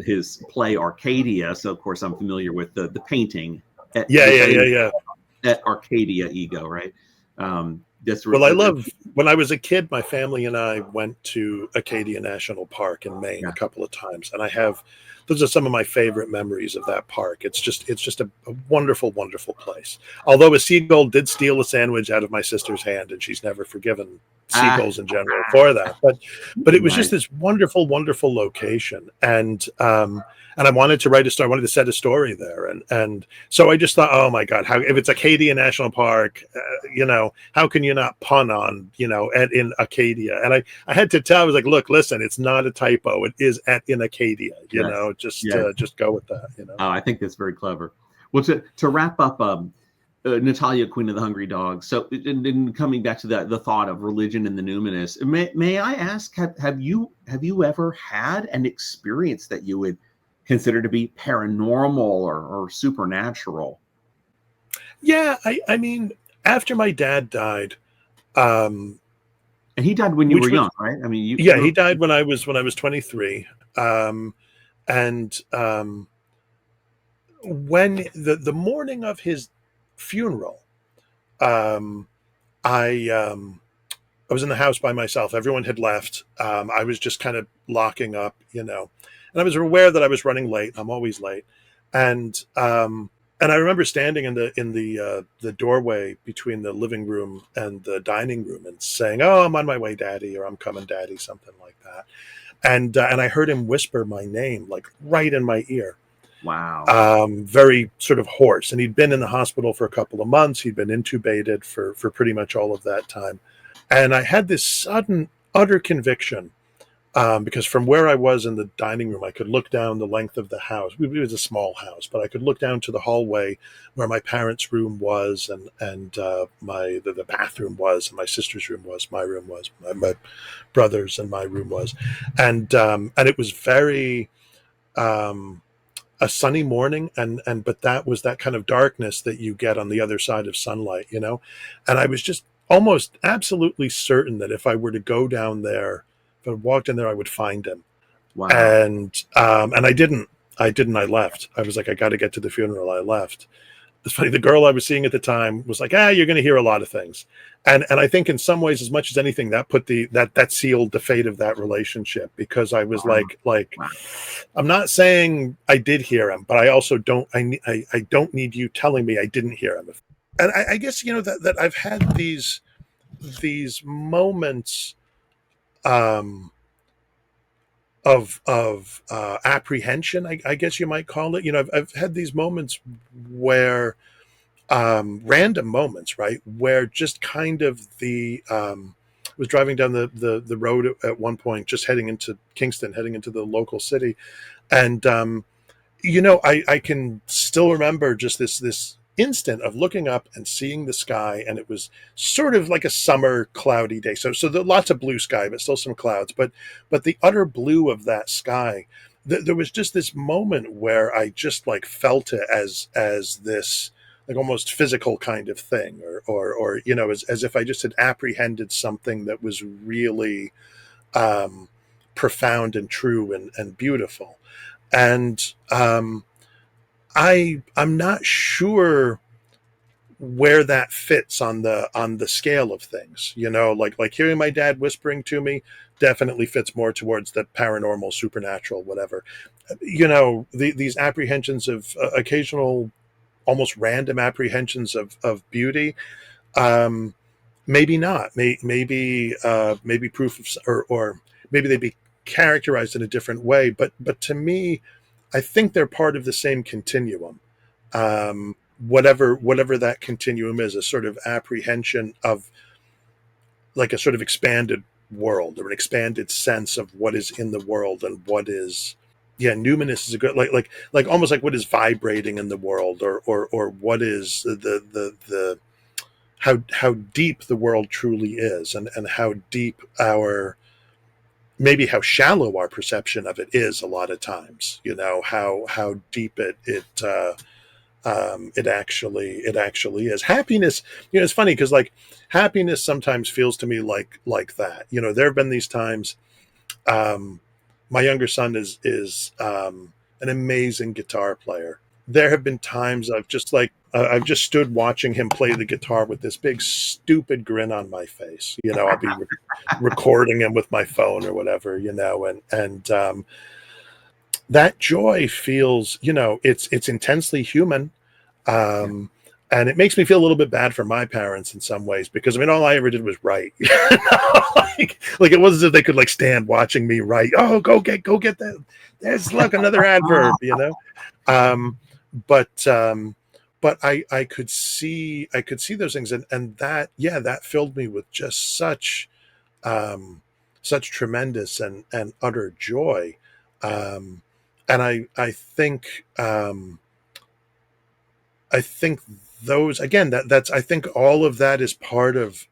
his play Arcadia. So of course I'm familiar with the painting. Yeah. At Arcadia Ego, right? That's Well, I love, when I was a kid, my family and I went to Acadia National Park in Maine a couple of times, and those are some of my favorite memories of that park. It's just a wonderful, wonderful place. Although a seagull did steal a sandwich out of my sister's hand, and she's never forgiven seagulls in general for that. But it was just this wonderful, wonderful location, and I wanted to write a story. I wanted to set a story there, and so I just thought, oh my God, if it's Acadia National Park, how can you not pun on, in Acadia? And I had to tell, I was like, look, listen, it's not a typo. It is in Acadia, just go with that, Oh, I think that's very clever. Well, to wrap up, Natalya, Queen of the Hungry Dogs. So, in coming back to the thought of religion and the numinous, may I ask, have you ever had an experience that you would consider to be paranormal or supernatural? Yeah, I mean, after my dad died, and he died when you were young, right? I mean, he died when I was 23, and when the morning of his funeral, I was in the house by myself. Everyone had left. I was just kind of locking up, and I was aware that I was running late. I'm always late, and I remember standing in the doorway between the living room and the dining room and saying, "Oh, I'm on my way, Daddy," or "I'm coming, Daddy," something like that. And I heard him whisper my name, like right in my ear. Wow. Very sort of hoarse. And he'd been in the hospital for a couple of months. He'd been intubated for pretty much all of that time. And I had this sudden, utter conviction, because from where I was in the dining room, I could look down the length of the house. It was a small house, but I could look down to the hallway where my parents' room was, and the bathroom was, and my sister's room was, my room was, my brother's and my room was, and it was very a sunny morning, but that was that kind of darkness that you get on the other side of sunlight, and I was just almost absolutely certain that if I were to go down there, if I walked in there, I would find him. Wow. And I didn't. I left. I was like, I got to get to the funeral. I left. it's funny, the girl I was seeing at the time was like, you're going to hear a lot of things. And I think in some ways, as much as anything, that put that sealed the fate of that relationship, because I was like, I'm not saying I did hear him, but I also I don't need you telling me I didn't hear him. And I guess, that I've had these moments of apprehension, I guess you might call it. I've had these moments where random moments, right, where just kind of was driving down the road at one point, just heading into Kingston, heading into the local city, and I can still remember just this instant of looking up and seeing the sky, and it was sort of like a summer cloudy day, so there lots of blue sky, but still some clouds, but the utter blue of that sky, there was just this moment where I just like felt it as this like almost physical kind of thing, or as if I just had apprehended something that was really profound and true and beautiful. And I'm not sure where that fits on the scale of things. Like hearing my dad whispering to me definitely fits more towards the paranormal, supernatural, whatever. These apprehensions of occasional, almost random apprehensions of beauty, maybe not. Maybe proof of, or maybe they'd be characterized in a different way. But to me, I think they're part of the same continuum. Whatever that continuum is, a sort of apprehension of like a sort of expanded world, or an expanded sense of what is in the world and what is. Yeah, numinous is a good like almost like what is vibrating in the world, or what is the how deep the world truly is, and how deep maybe how shallow our perception of it is a lot of times. How deep it actually is. Happiness, it's funny because like happiness sometimes feels to me like that. There have been these times. My younger son is an amazing guitar player. There have been times I've just stood watching him play the guitar with this big stupid grin on my face. I'll be recording him with my phone or whatever. And that joy feels, it's intensely human. And it makes me feel a little bit bad for my parents in some ways, because all I ever did was write. like it wasn't as if they could like stand watching me write. Oh, go get that. There's look another adverb, But I could see those things, and that filled me with just such tremendous and utter joy. And I think those, again, that's I think all of that is part of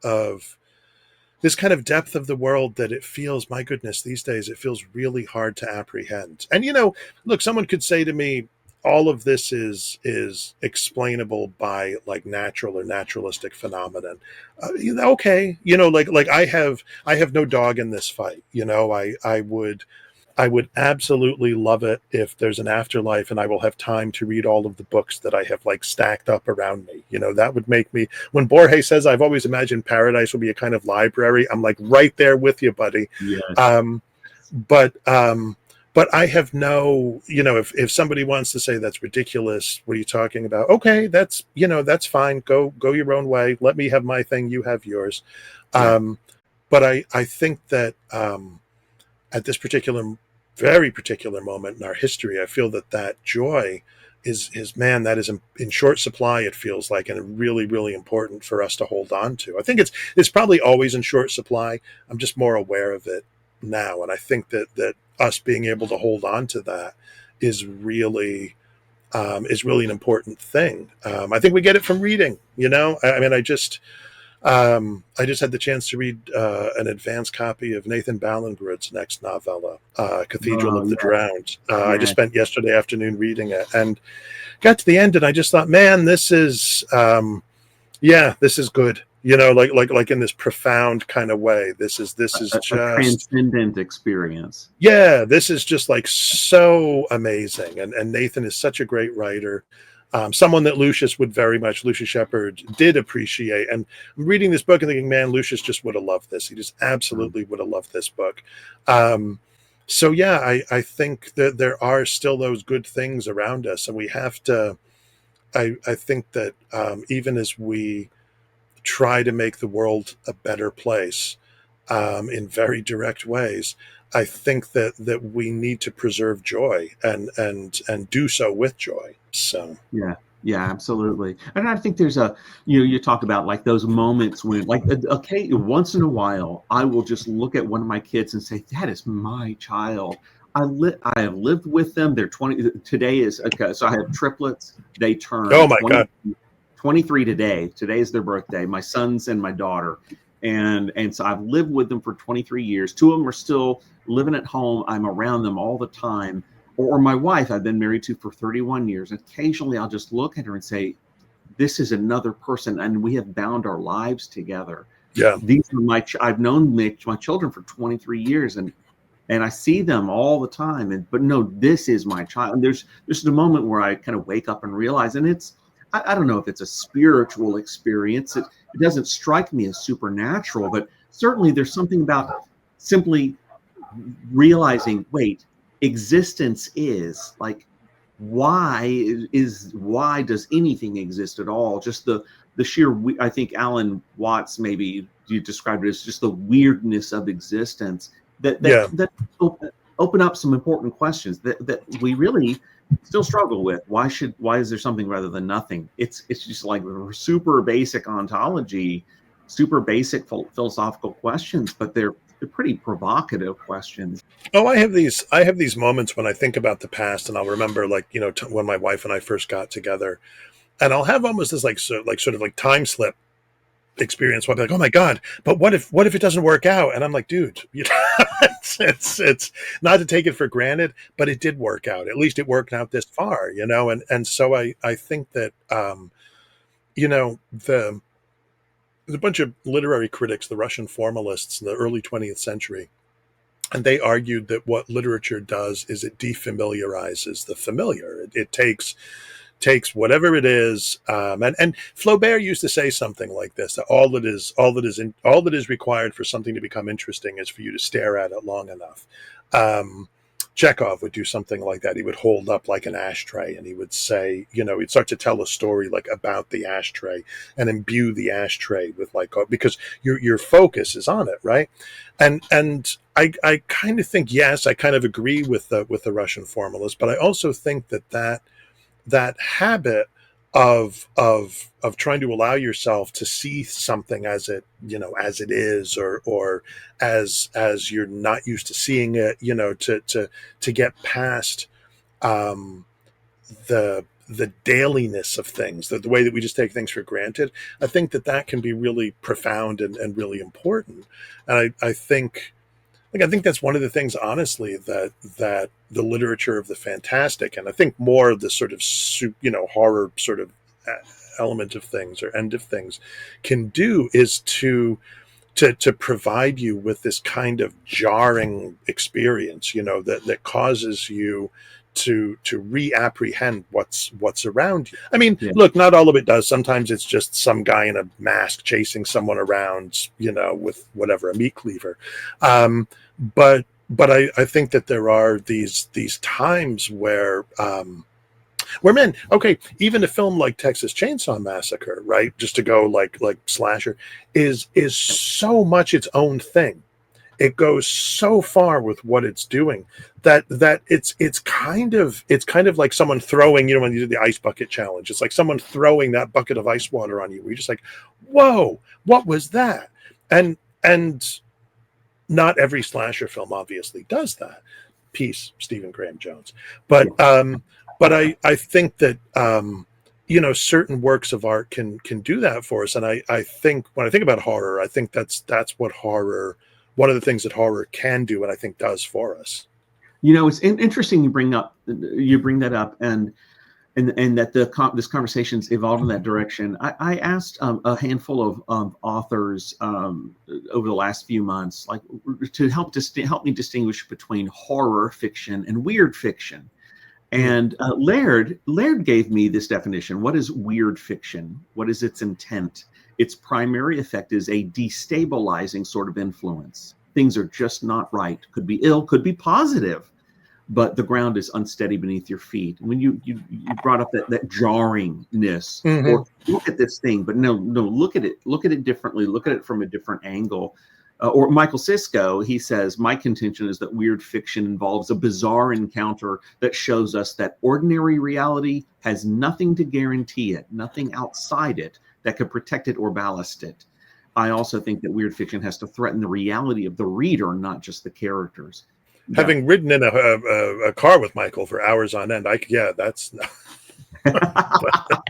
this kind of depth of the world that it feels, my goodness, these days it feels really hard to apprehend. And look, someone could say to me, all of this is explainable by like natural or naturalistic phenomenon. Okay, like I have no dog in this fight. I would absolutely love it if there's an afterlife and I will have time to read all of the books that I have like stacked up around me. That would make me, when Borges says, I've always imagined paradise will be a kind of library, I'm like right there with you, buddy. Yes. But I have no, if somebody wants to say that's ridiculous, what are you talking about? Okay, that's fine. Go your own way. Let me have my thing. You have yours. Yeah. But I think that at this very particular moment in our history, I feel that joy is man, that is in short supply, it feels like, and really, really important for us to hold on to. I think it's probably always in short supply. I'm just more aware of it now. And I think that us being able to hold on to that is really an important thing. I think we get it from reading, I just had the chance to read an advanced copy of Nathan Ballingrud's next novella, Cathedral of the Drowned. I just spent yesterday afternoon reading it and got to the end, and I just thought, man, this is good. Like in this profound kind of way. This is just a transcendent experience. Yeah, this is just like so amazing. And Nathan is such a great writer. Someone that Lucius Shepard did appreciate. And I'm reading this book and thinking, man, Lucius just would have loved this. He just absolutely would have loved this book. So yeah, I think that there are still those good things around us, and we have to, I think that even as we try to make the world a better place in very direct ways, I think that we need to preserve joy and do so with joy. So yeah, absolutely. And I think there's you talk about like those moments when, like, okay, once in a while, I will just look at one of my kids and say, that is my child. I have lived with them. They're 20. Today is okay. So I have triplets. They turn oh my God. 23 today. Today is their birthday. My sons and my daughter. And so I've lived with them for 23 years. Two of them are still living at home. I'm around them all the time. Or my wife, I've been married to for 31 years. Occasionally, I'll just look at her and say, this is another person, and we have bound our lives together. Yeah. These are I've known my children for 23 years, and I see them all the time. But no, this is my child. And there's a moment where I kind of wake up and realize, and it's, I don't know if it's a spiritual experience. It doesn't strike me as supernatural, but certainly there's something about simply realizing, wait, existence is like, why does anything exist at all? Just the sheer, I think Alan Watts, maybe you described it as just the weirdness of existence that open up some important questions that we really still struggle with. Why is there something rather than nothing? It's just like super basic ontology, super basic philosophical questions, but they're pretty provocative questions. Oh, I have these moments when I think about the past, and I'll remember, like, when my wife and I first got together, and I'll have almost this sort of time experience where I'll be like, oh my God, but what if it doesn't work out? And I'm like, dude, it's not to take it for granted, but it did work out. At least it worked out this far, and so I think that there's a bunch of literary critics, the Russian formalists in the early 20th century, and they argued that what literature does is it defamiliarizes the familiar. It takes whatever it is, and Flaubert used to say something like this: that all that is required for something to become interesting is for you to stare at it long enough. Chekhov would do something like that. He would hold up like an ashtray, and he would say, he'd start to tell a story like about the ashtray and imbue the ashtray with, like, because your focus is on it, right? And I kind of think, yes, I kind of agree with the Russian formalist, but I also think that habit of trying to allow yourself to see something as it is, or as you're not used to seeing it, to get past the dailiness of things, the way that we just take things for granted. I think that can be really profound and really important. And I think that's one of the things, honestly, that the literature of the fantastic, and I think more of the sort of horror sort of element of things or end of things, can do, is to provide you with this kind of jarring experience, that causes you to reapprehend what's around you. I mean, Look, not all of it does. Sometimes it's just some guy in a mask chasing someone around, with whatever, a meat cleaver. But I think that there are these times where men, okay, even a film like Texas Chainsaw Massacre, right, just to go like slasher, is so much its own thing. It goes so far with what it's doing that it's kind of like someone throwing, when you do the ice bucket challenge, it's like someone throwing that bucket of ice water on you. You're just like, whoa, what was that? And not every slasher film obviously does that. Peace, Stephen Graham Jones. But I think that certain works of art can do that for us. And I think when I think about horror, I think that's what horror, one of the things that horror can do, and I think does for us. It's interesting you bring that up, and that this conversation's evolved in that direction. I asked a handful of authors over the last few months, like, to help me distinguish between horror fiction and weird fiction. And Laird gave me this definition. What is weird fiction? What is its intent? Its primary effect is a destabilizing sort of influence. Things are just not right. Could be ill, could be positive, but the ground is unsteady beneath your feet. And when you brought up that jarringness, or look at this thing, but no, look at it differently. Look at it from a different angle. Or Michael Sisko, he says, my contention is that weird fiction involves a bizarre encounter that shows us that ordinary reality has nothing to guarantee it, nothing outside it that could protect it or ballast it. I also think that weird fiction has to threaten the reality of the reader, not just the characters. Having ridden in a car with Michael for hours on end, that's... How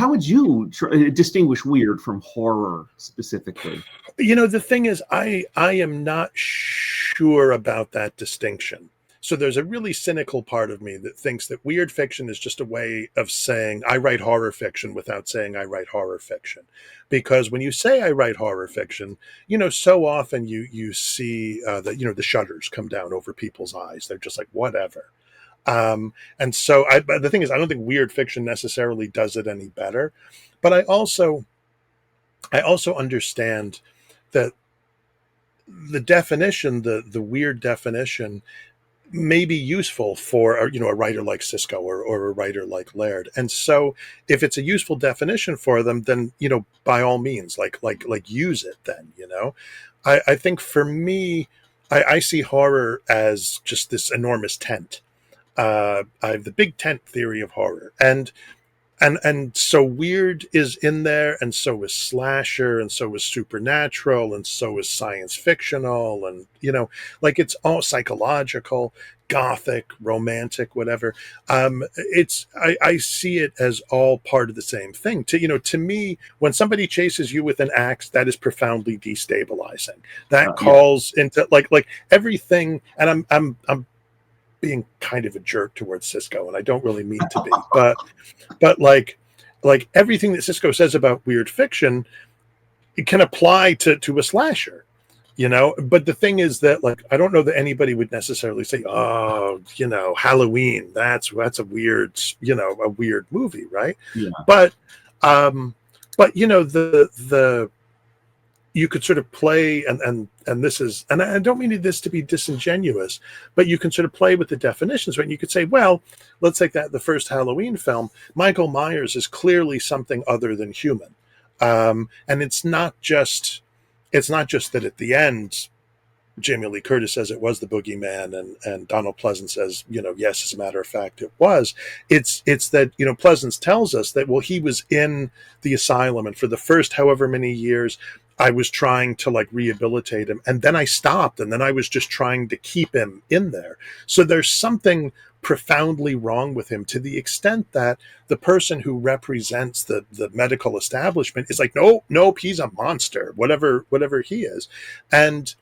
would you distinguish weird from horror specifically? The thing is, I am not sure about that distinction. So there's a really cynical part of me that thinks that weird fiction is just a way of saying I write horror fiction without saying I write horror fiction. Because when you say I write horror fiction, so often you see the shutters come down over people's eyes. They're just like, whatever. And so but the thing is, I don't think weird fiction necessarily does it any better. But I also understand that the definition, the weird definition, may be useful for a writer like Sisko or a writer like Laird. And so if it's a useful definition for them, then by all means, like use it then. I think for me, I see horror as just this enormous tent. I have the big tent theory of horror, and so weird is in there, and so is slasher, and so is supernatural, and so is science fictional, and it's all psychological, gothic, romantic, whatever. I see it as all part of the same thing. To me, when somebody chases you with an axe, that is profoundly destabilizing. That calls into like everything, and I'm being kind of a jerk towards Sisko, and I don't really mean to be, but like everything that Sisko says about weird fiction, it can apply to a slasher, but the thing is that I don't know that anybody would necessarily say, oh, Halloween, that's a weird, a weird movie. Right. Yeah. But the you could sort of play, and this is, and I don't mean this to be disingenuous, but you can sort of play with the definitions, right? And you could say, well, let's take the first Halloween film. Michael Myers is clearly something other than human, and it's not just that at the end, Jamie Lee Curtis says it was the boogeyman, and Donald Pleasance says, yes, as a matter of fact, it was. It's that Pleasance tells us that he was in the asylum, and for the first however many years, I was trying to rehabilitate him, and then I stopped, and then I was just trying to keep him in there. So there's something profoundly wrong with him, to the extent that the person who represents the medical establishment is like, nope, he's a monster, whatever he is. And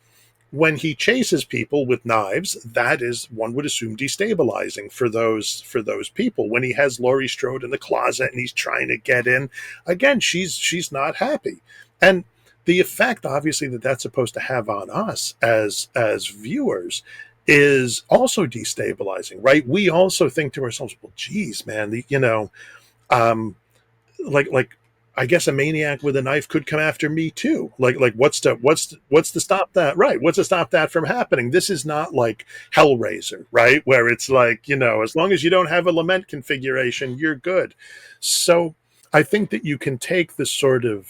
when he chases people with knives, that is, one would assume, destabilizing for those people. When he has Laurie Strode in the closet and he's trying to get in, again, she's not happy. And the effect, obviously, that's supposed to have on us as viewers is also destabilizing, right? We also think to ourselves, well, geez, man, I guess a maniac with a knife could come after me too. What's to stop that? Right. What's to stop that from happening? This is not like Hellraiser, right? Where it's as long as you don't have a lament configuration, you're good. So I think that you can take this sort of,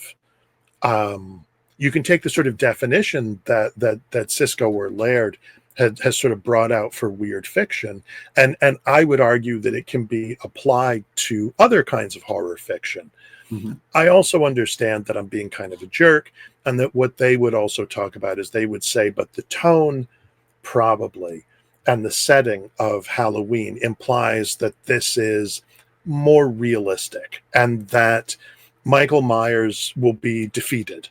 definition that Sisko or Laird has sort of brought out for weird fiction, and I would argue that it can be applied to other kinds of horror fiction. Mm-hmm. I also understand that I'm being kind of a jerk, and that what they would also talk about is they would say, but the tone probably and the setting of Halloween implies that this is more realistic and that Michael Myers will be defeated.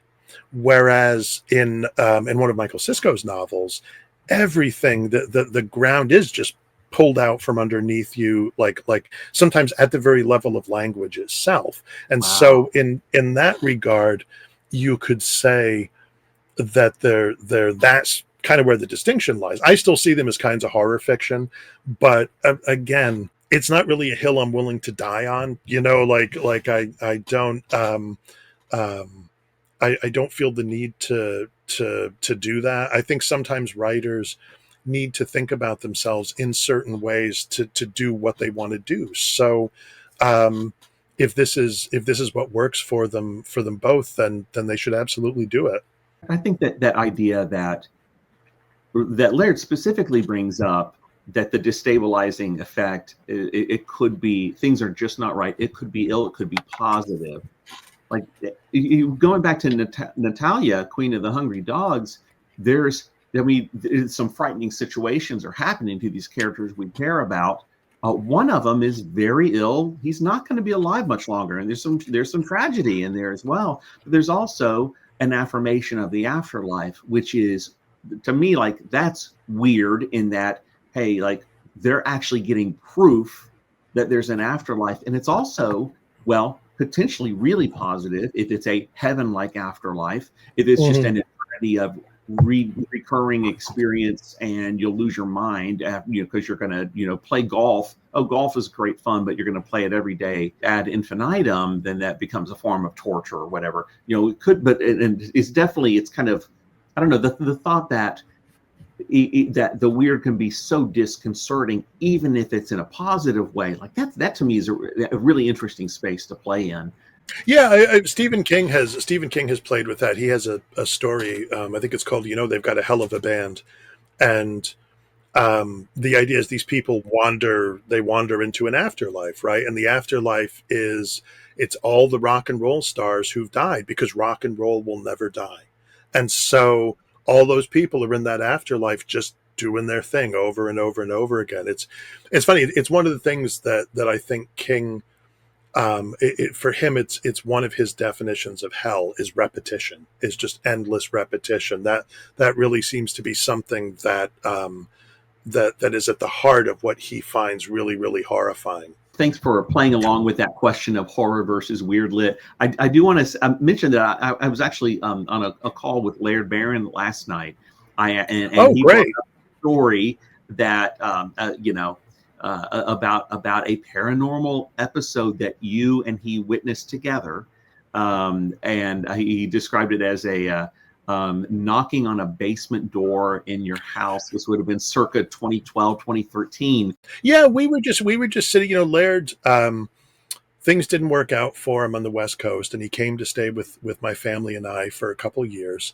Whereas in one of Michael Sisko's novels, everything, the ground is just pulled out from underneath you, like sometimes at the very level of language itself. And wow. So in that regard, you could say that that's kind of where the distinction lies. I still see them as kinds of horror fiction, but again, it's not really a hill I'm willing to die on. I don't I don't feel the need to do that. I think sometimes writers need to think about themselves in certain ways to do what they want to do. So if this is what works for them both, then they should absolutely do it. I think that idea that Laird specifically brings up, that the destabilizing effect, it could be things are just not right. It could be ill. It could be positive. Like going back to Natalya, Queen of the Hungry Dogs, there's some frightening situations are happening to these characters we care about. One of them is very ill. He's not going to be alive much longer, and there's some tragedy in there as well. But there's also an affirmation of the afterlife, which is, to me, like, that's weird in that, hey, like, they're actually getting proof that there's an afterlife. And it's also, well, potentially really positive if it's a heaven-like afterlife, if it's just an eternity of recurring experience, and you'll lose your mind because you're going to play golf. Oh, golf is great fun, but you're going to play it every day ad infinitum. Then that becomes a form of torture or whatever. It could, but and it's definitely, it's kind of, I don't know, the thought that that the weird can be so disconcerting, even if it's in a positive way. Like that to me is a really interesting space to play in. Yeah, Stephen King has played with that. He has a story. I think it's called They've Got a Hell of a Band, and the idea is these people wander into an afterlife, right? And the afterlife it's all the rock and roll stars who've died, because rock and roll will never die, and so all those people are in that afterlife just doing their thing over and over and over again. It's funny. It's one of the things that I think King. For him, it's one of his definitions of hell is repetition, is just endless repetition. That really seems to be something that that is at the heart of what he finds really, really horrifying. Thanks for playing along with that question of horror versus weird lit. I do want to mention that I was actually on a call with Laird Barron last night. He brought up a story that about a paranormal episode that you and he witnessed together, and he described it as a knocking on a basement door in your house. This would have been circa 2012, 2013. Yeah, we were just sitting. Laird, things didn't work out for him on the West Coast, and he came to stay with my family and I for a couple of years,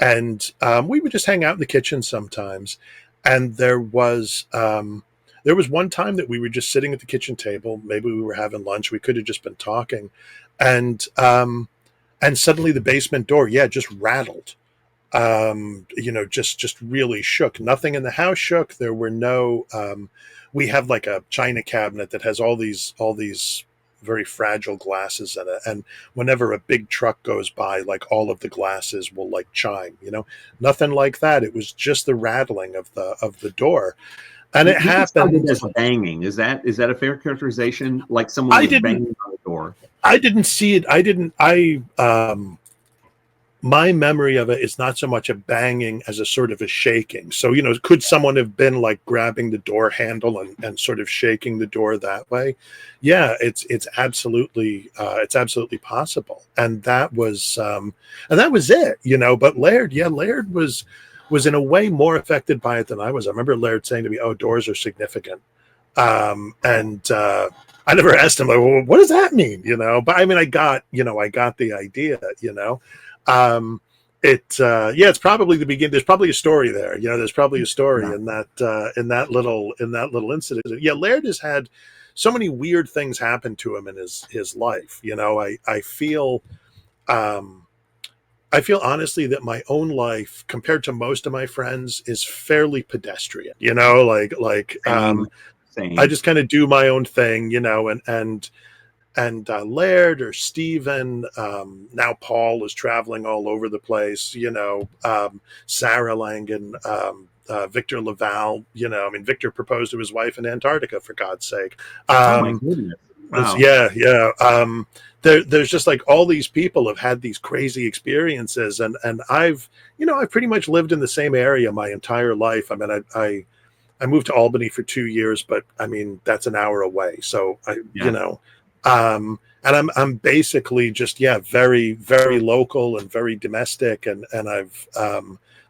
and we would just hang out in the kitchen sometimes. And there was one time that we were just sitting at the kitchen table. Maybe we were having lunch. We could have just been talking, and suddenly the basement door, just rattled. Just really shook. Nothing in the house shook. There were no. We have like a china cabinet that has all these very fragile glasses in it, and whenever a big truck goes by, like all of the glasses will like chime. Nothing like that. It was just the rattling of the door. And it happened as banging. Is that a fair characterization? Like someone was banging on the door. I didn't see it. My memory of it is not so much a banging as a sort of a shaking. So, could someone have been like grabbing the door handle and sort of shaking the door that way? Yeah, it's absolutely possible. And that was it. But Laird was in a way more affected by it than I was. I remember Laird saying to me, "Oh, doors are significant." I never asked him, like, well, what does that mean? But I mean, I got the idea, it's probably the beginning. There's probably a story there. There's probably a story in that little incident. Yeah. Laird has had so many weird things happen to him in his life. I feel honestly that my own life, compared to most of my friends, is fairly pedestrian. Same. I just kind of do my own thing, and Laird or Stephen, now Paul is traveling all over the place, Sarah Langan, Victor Laval, Victor proposed to his wife in Antarctica, for God's sake. Oh my goodness. Wow. There's just like all these people have had these crazy experiences, and I've pretty much lived in the same area my entire life. I mean, I moved to Albany for 2 years, but I mean that's an hour away. So Yeah. And I'm basically just very very local and very domestic, and I've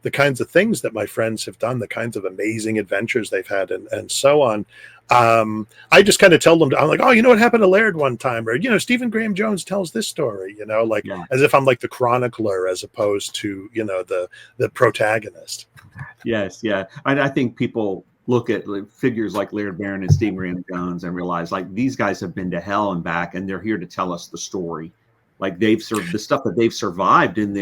the kinds of things that my friends have done, the kinds of amazing adventures they've had, and so on. I just kind of tell them, I'm like, oh, you know what happened to Laird one time, or Stephen Graham Jones tells this story, like Yeah. as if I'm like the chronicler as opposed to the protagonist. Yes. Yeah. I think people look at figures like Laird Barron and Stephen Graham Jones and realize like these guys have been to hell and back, and they're here to tell us the story. Like they've the stuff that they've survived in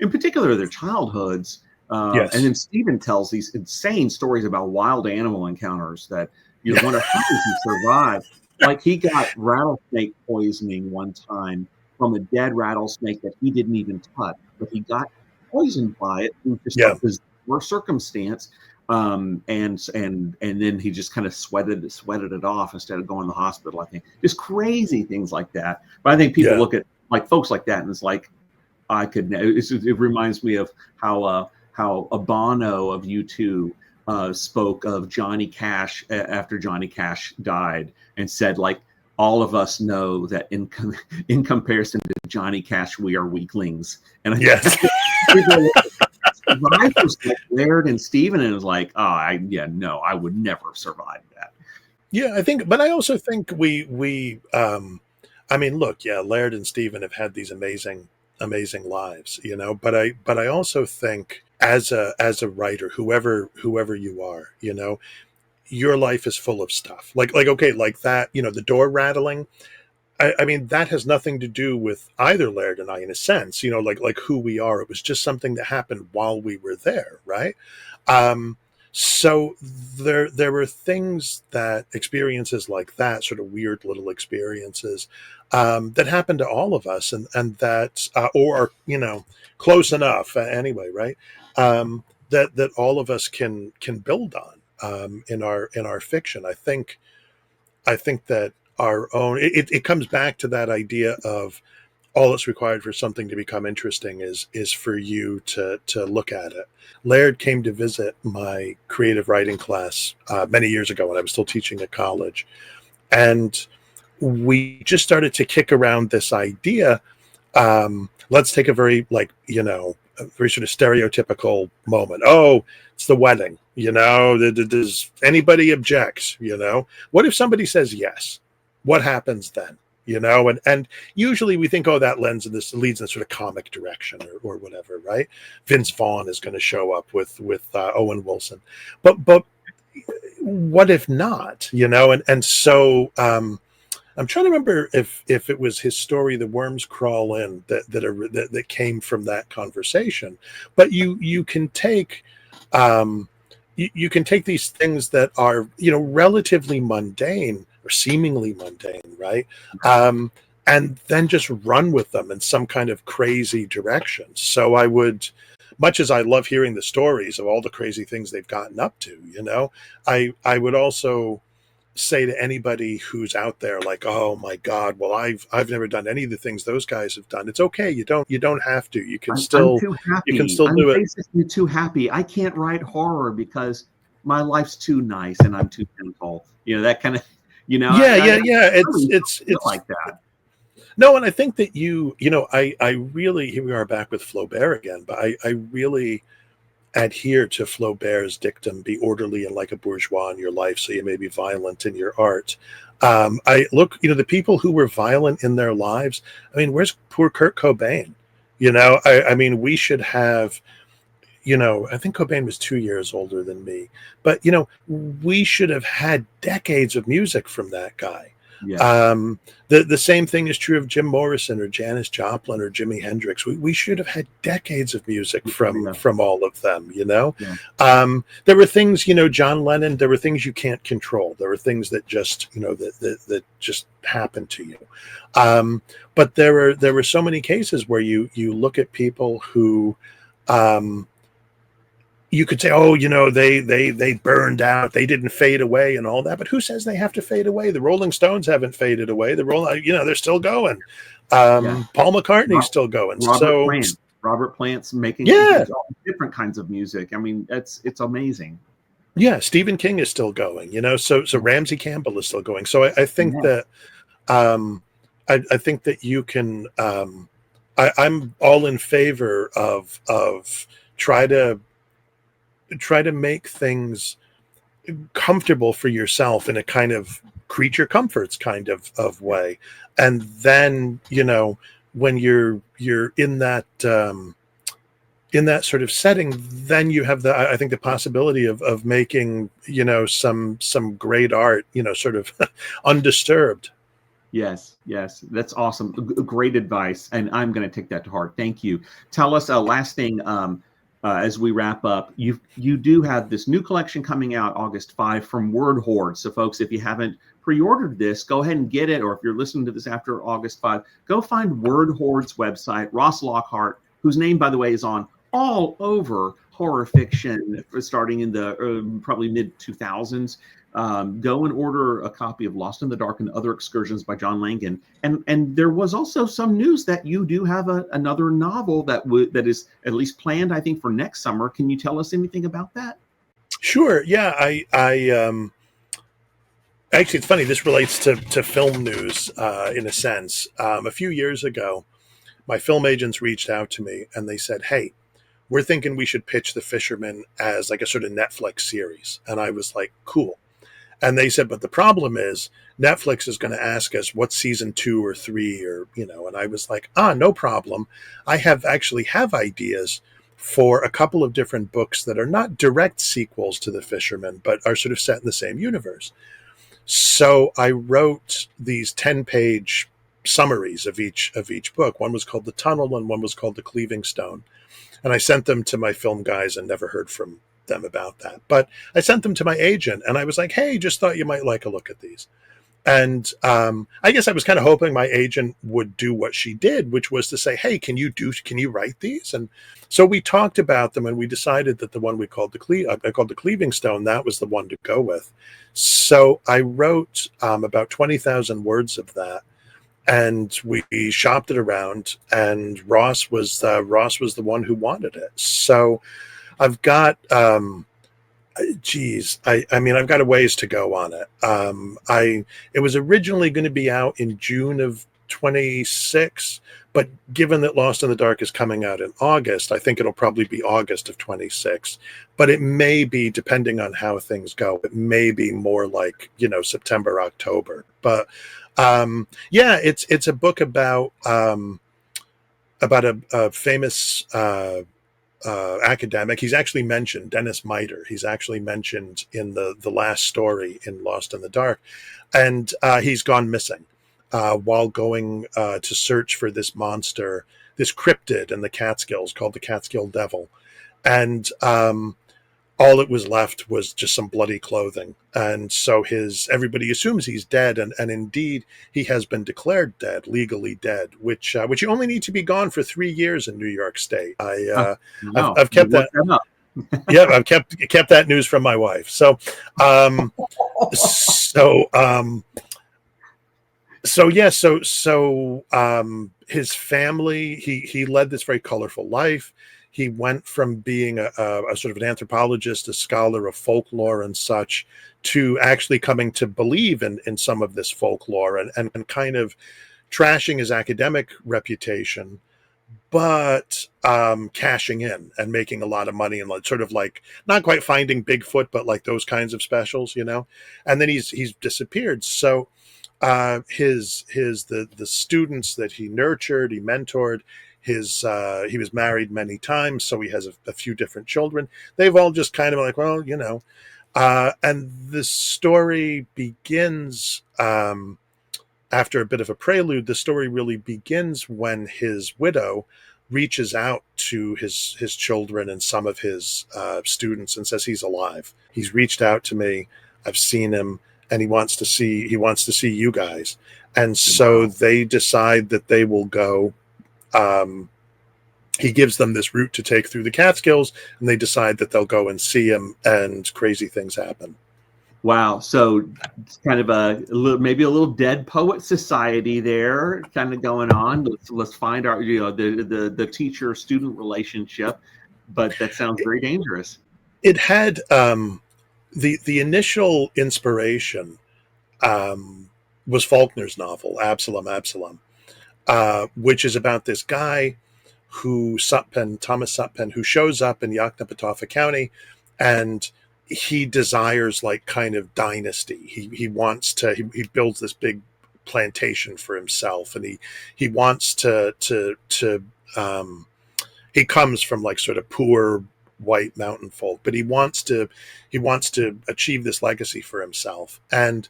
particular, their childhoods. Yes. And then Stephen tells these insane stories about wild animal encounters that you wonder how does he survive? Like he got rattlesnake poisoning one time from a dead rattlesnake that he didn't even touch, but he got poisoned by it through just a bizarre circumstance. And then he just kind of sweated it off instead of going to the hospital. I think just crazy things like that. But I think people look at like folks like that and it's like it reminds me of how Bono of U2 spoke of Johnny Cash after Johnny Cash died and said, like, all of us know that in comparison to Johnny Cash, we are weaklings. And survivors like Laird and Stephen, and it was like, I would never survive that. Yeah, I think, but I also think I mean, look, Laird and Stephen have had these amazing lives, but I also think as a writer, whoever you are, your life is full of stuff like that, the door rattling. I mean, that has nothing to do with either Laird and I in a sense, like who we are. It was just something that happened while we were there. Right. So there were experiences like that, sort of weird little experiences that happen to all of us, and that or close enough anyway, right? That all of us can build on in our fiction. I think that our own it comes back to that idea of all that's required for something to become interesting is for you to look at it. Laird came to visit my creative writing class many years ago when I was still teaching at college. And we just started to kick around this idea. Let's take a very a very sort of stereotypical moment. Oh, it's the wedding. Does anybody object? What if somebody says yes? What happens then? And usually we think, oh, that leads in a sort of comic direction or whatever, right? Vince Vaughn is going to show up with Owen Wilson, but what if not? And so I'm trying to remember if it was his story, The Worms Crawl In, that came from that conversation. But you can take you can take these things that are relatively mundane or seemingly mundane, right? And then just run with them in some kind of crazy direction. So I would, much as I love hearing the stories of all the crazy things they've gotten up to, I would also say to anybody who's out there like, oh my God, well, I've never done any of the things those guys have done. It's okay. You don't have to. You can still I'm too happy. You can still do it. I'm basically too happy. I can't write horror because my life's too nice and I'm too gentle. That kind of, It's like that. No, and I think that I really, here we are back with Flaubert again, but I really adhere to Flaubert's dictum: be orderly and like a bourgeois in your life, so you may be violent in your art. I look, the people who were violent in their lives. I mean, where's poor Kurt Cobain? I mean, we should have. I think Cobain was 2 years older than me, but we should have had decades of music from that guy. Yeah. The same thing is true of Jim Morrison or Janis Joplin or Jimi Hendrix. We should have had decades of music from all of them. Yeah. There were things, John Lennon. There were things you can't control. There were things that just that just happen to you. But there were so many cases where you look at people who you could say, oh, they burned out, they didn't fade away and all that. But who says they have to fade away? The Rolling Stones haven't faded away. They're still going. Yeah. Paul McCartney's still going. Robert Plant's making all different kinds of music. I mean, it's amazing. Yeah, Stephen King is still going. So Ramsey Campbell is still going. So I think that I think that you can. I'm all in favor of try to make things comfortable for yourself in a kind of creature comforts kind of way, and then when you're in that sort of setting, then you have I think the possibility of making some great art sort of undisturbed. Yes, that's awesome. Great advice, and I'm going to take that to heart. Thank you. Tell us a last thing as we wrap up. You do have this new collection coming out August 5 from Word Horde. So, folks, if you haven't pre-ordered this, go ahead and get it. Or if you're listening to this after August 5, go find Word Horde's website. Ross Lockhart, whose name, by the way, is on all over horror fiction, starting in the probably mid 2000s. Go and order a copy of Lost in the Dark and Other Excursions by John Langan. And there was also some news that you do have another novel that is at least planned, I think, for next summer. Can you tell us anything about that? Sure. Yeah. I actually, it's funny. This relates to film news in a sense. A few years ago, my film agents reached out to me and they said, "Hey, we're thinking we should pitch The Fisherman as like a sort of Netflix series." And I was like, "Cool." And they said, but the problem is Netflix is going to ask us what season 2 or 3 or, and I was like, no problem. I have ideas for a couple of different books that are not direct sequels to The Fisherman, but are sort of set in the same universe. So I wrote these 10-page summaries of each book. One was called The Tunnel and one was called The Cleaving Stone. And I sent them to my film guys and never heard from them about that. But I sent them to my agent and I was like, hey, just thought you might like a look at these. And I guess I was kind of hoping my agent would do what she did, which was to say, hey, can you write these? And so we talked about them and we decided that the one we called the Cleaving Stone, that was the one to go with. So I wrote about 20,000 words of that. And we shopped it around, and Ross was the one who wanted it. So I've got, I mean, I've got a ways to go on it. It was originally going to be out in June of 26, but given that Lost in the Dark is coming out in August, I think it'll probably be August of 26. But it may be, depending on how things go, it may be more like September, October. But yeah, it's a book about a famous academic. He's actually mentioned, Dennis Miter. He's actually mentioned in the last story in Lost in the Dark, and he's gone missing while going to search for this monster, this cryptid in the Catskills called the Catskill Devil, and all that was left was just some bloody clothing. And so everybody assumes he's dead. And indeed, he has been declared dead, legally dead, which you only need to be gone for 3 years in New York State. I've kept that. Yeah, I've kept that news from my wife. So his family, he led this very colorful life. He went from being a sort of an anthropologist, a scholar of folklore and such, to actually coming to believe in some of this folklore and kind of trashing his academic reputation, but cashing in and making a lot of money and sort of like not quite Finding Bigfoot, but like those kinds of specials, and then he's disappeared. So the students that he nurtured, he mentored, he was married many times, so he has a few different children. They've all just kind of like, well, and the story begins after a bit of a prelude. The story really begins when his widow reaches out to his children and some of his students and says he's alive. He's reached out to me. I've seen him, and he wants to see you guys. And so they decide that they will go he gives them this route to take through the Catskills, and they decide that they'll go and see him, and crazy things happen. Wow. So it's kind of maybe a little Dead Poet Society there kind of going on. Let's find our, the teacher student relationship, but that sounds very dangerous. It had the initial inspiration was Faulkner's novel Absalom, which is about this guy Thomas Sutpen, who shows up in Yoknapatawpha County, and he desires like kind of dynasty. He wants to. He builds this big plantation for himself, and he wants to. He comes from like sort of poor white mountain folk, but he wants to achieve this legacy for himself. And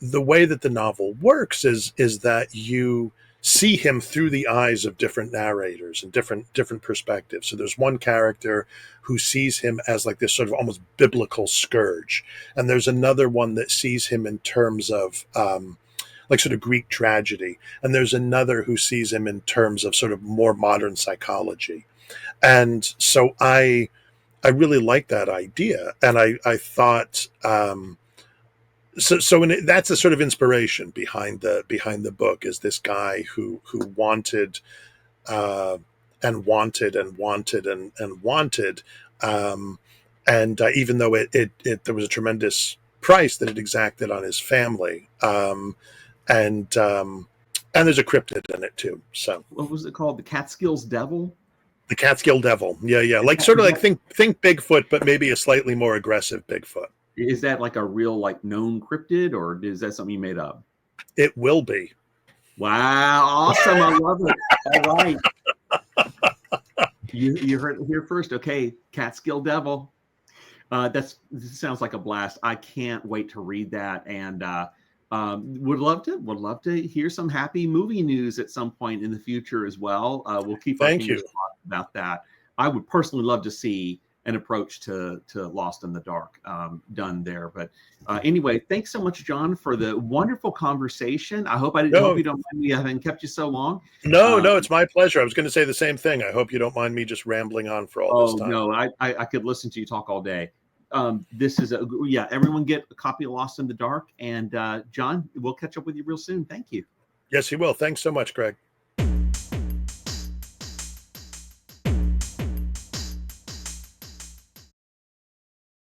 the way that the novel works is that you see him through the eyes of different narrators and different perspectives. So there's one character who sees him as like this sort of almost biblical scourge, and there's another one that sees him in terms of like sort of Greek tragedy, and there's another who sees him in terms of sort of more modern psychology. And so I really like that idea, and I thought that's a sort of inspiration behind the book, is this guy who wanted and wanted and wanted and wanted, and even though there was a tremendous price that it exacted on his family, and there's a cryptid in it too. So what was it called? The Catskills Devil? The Catskill Devil. Yeah. Like sort of like think Bigfoot, but maybe a slightly more aggressive Bigfoot. Is that like a real like known cryptid, or is that something you made up? It will be. Wow, awesome. I love it. All right. You heard it here first. Okay, Catskill Devil. This sounds like a blast. I can't wait to read that, and would love to hear some happy movie news at some point in the future as well. We'll keep our fingers crossed about that. I would personally love to see an approach to Lost in the Dark done there. But anyway, thanks so much, John, for the wonderful conversation. I hope hope you don't mind me having kept you so long. No, it's my pleasure. I was going to say the same thing. I hope you don't mind me just rambling on for all this time. No, I could listen to you talk all day. This is everyone get a copy of Lost in the Dark. And John, we'll catch up with you real soon. Thank you. Yes, he will. Thanks so much, Greg.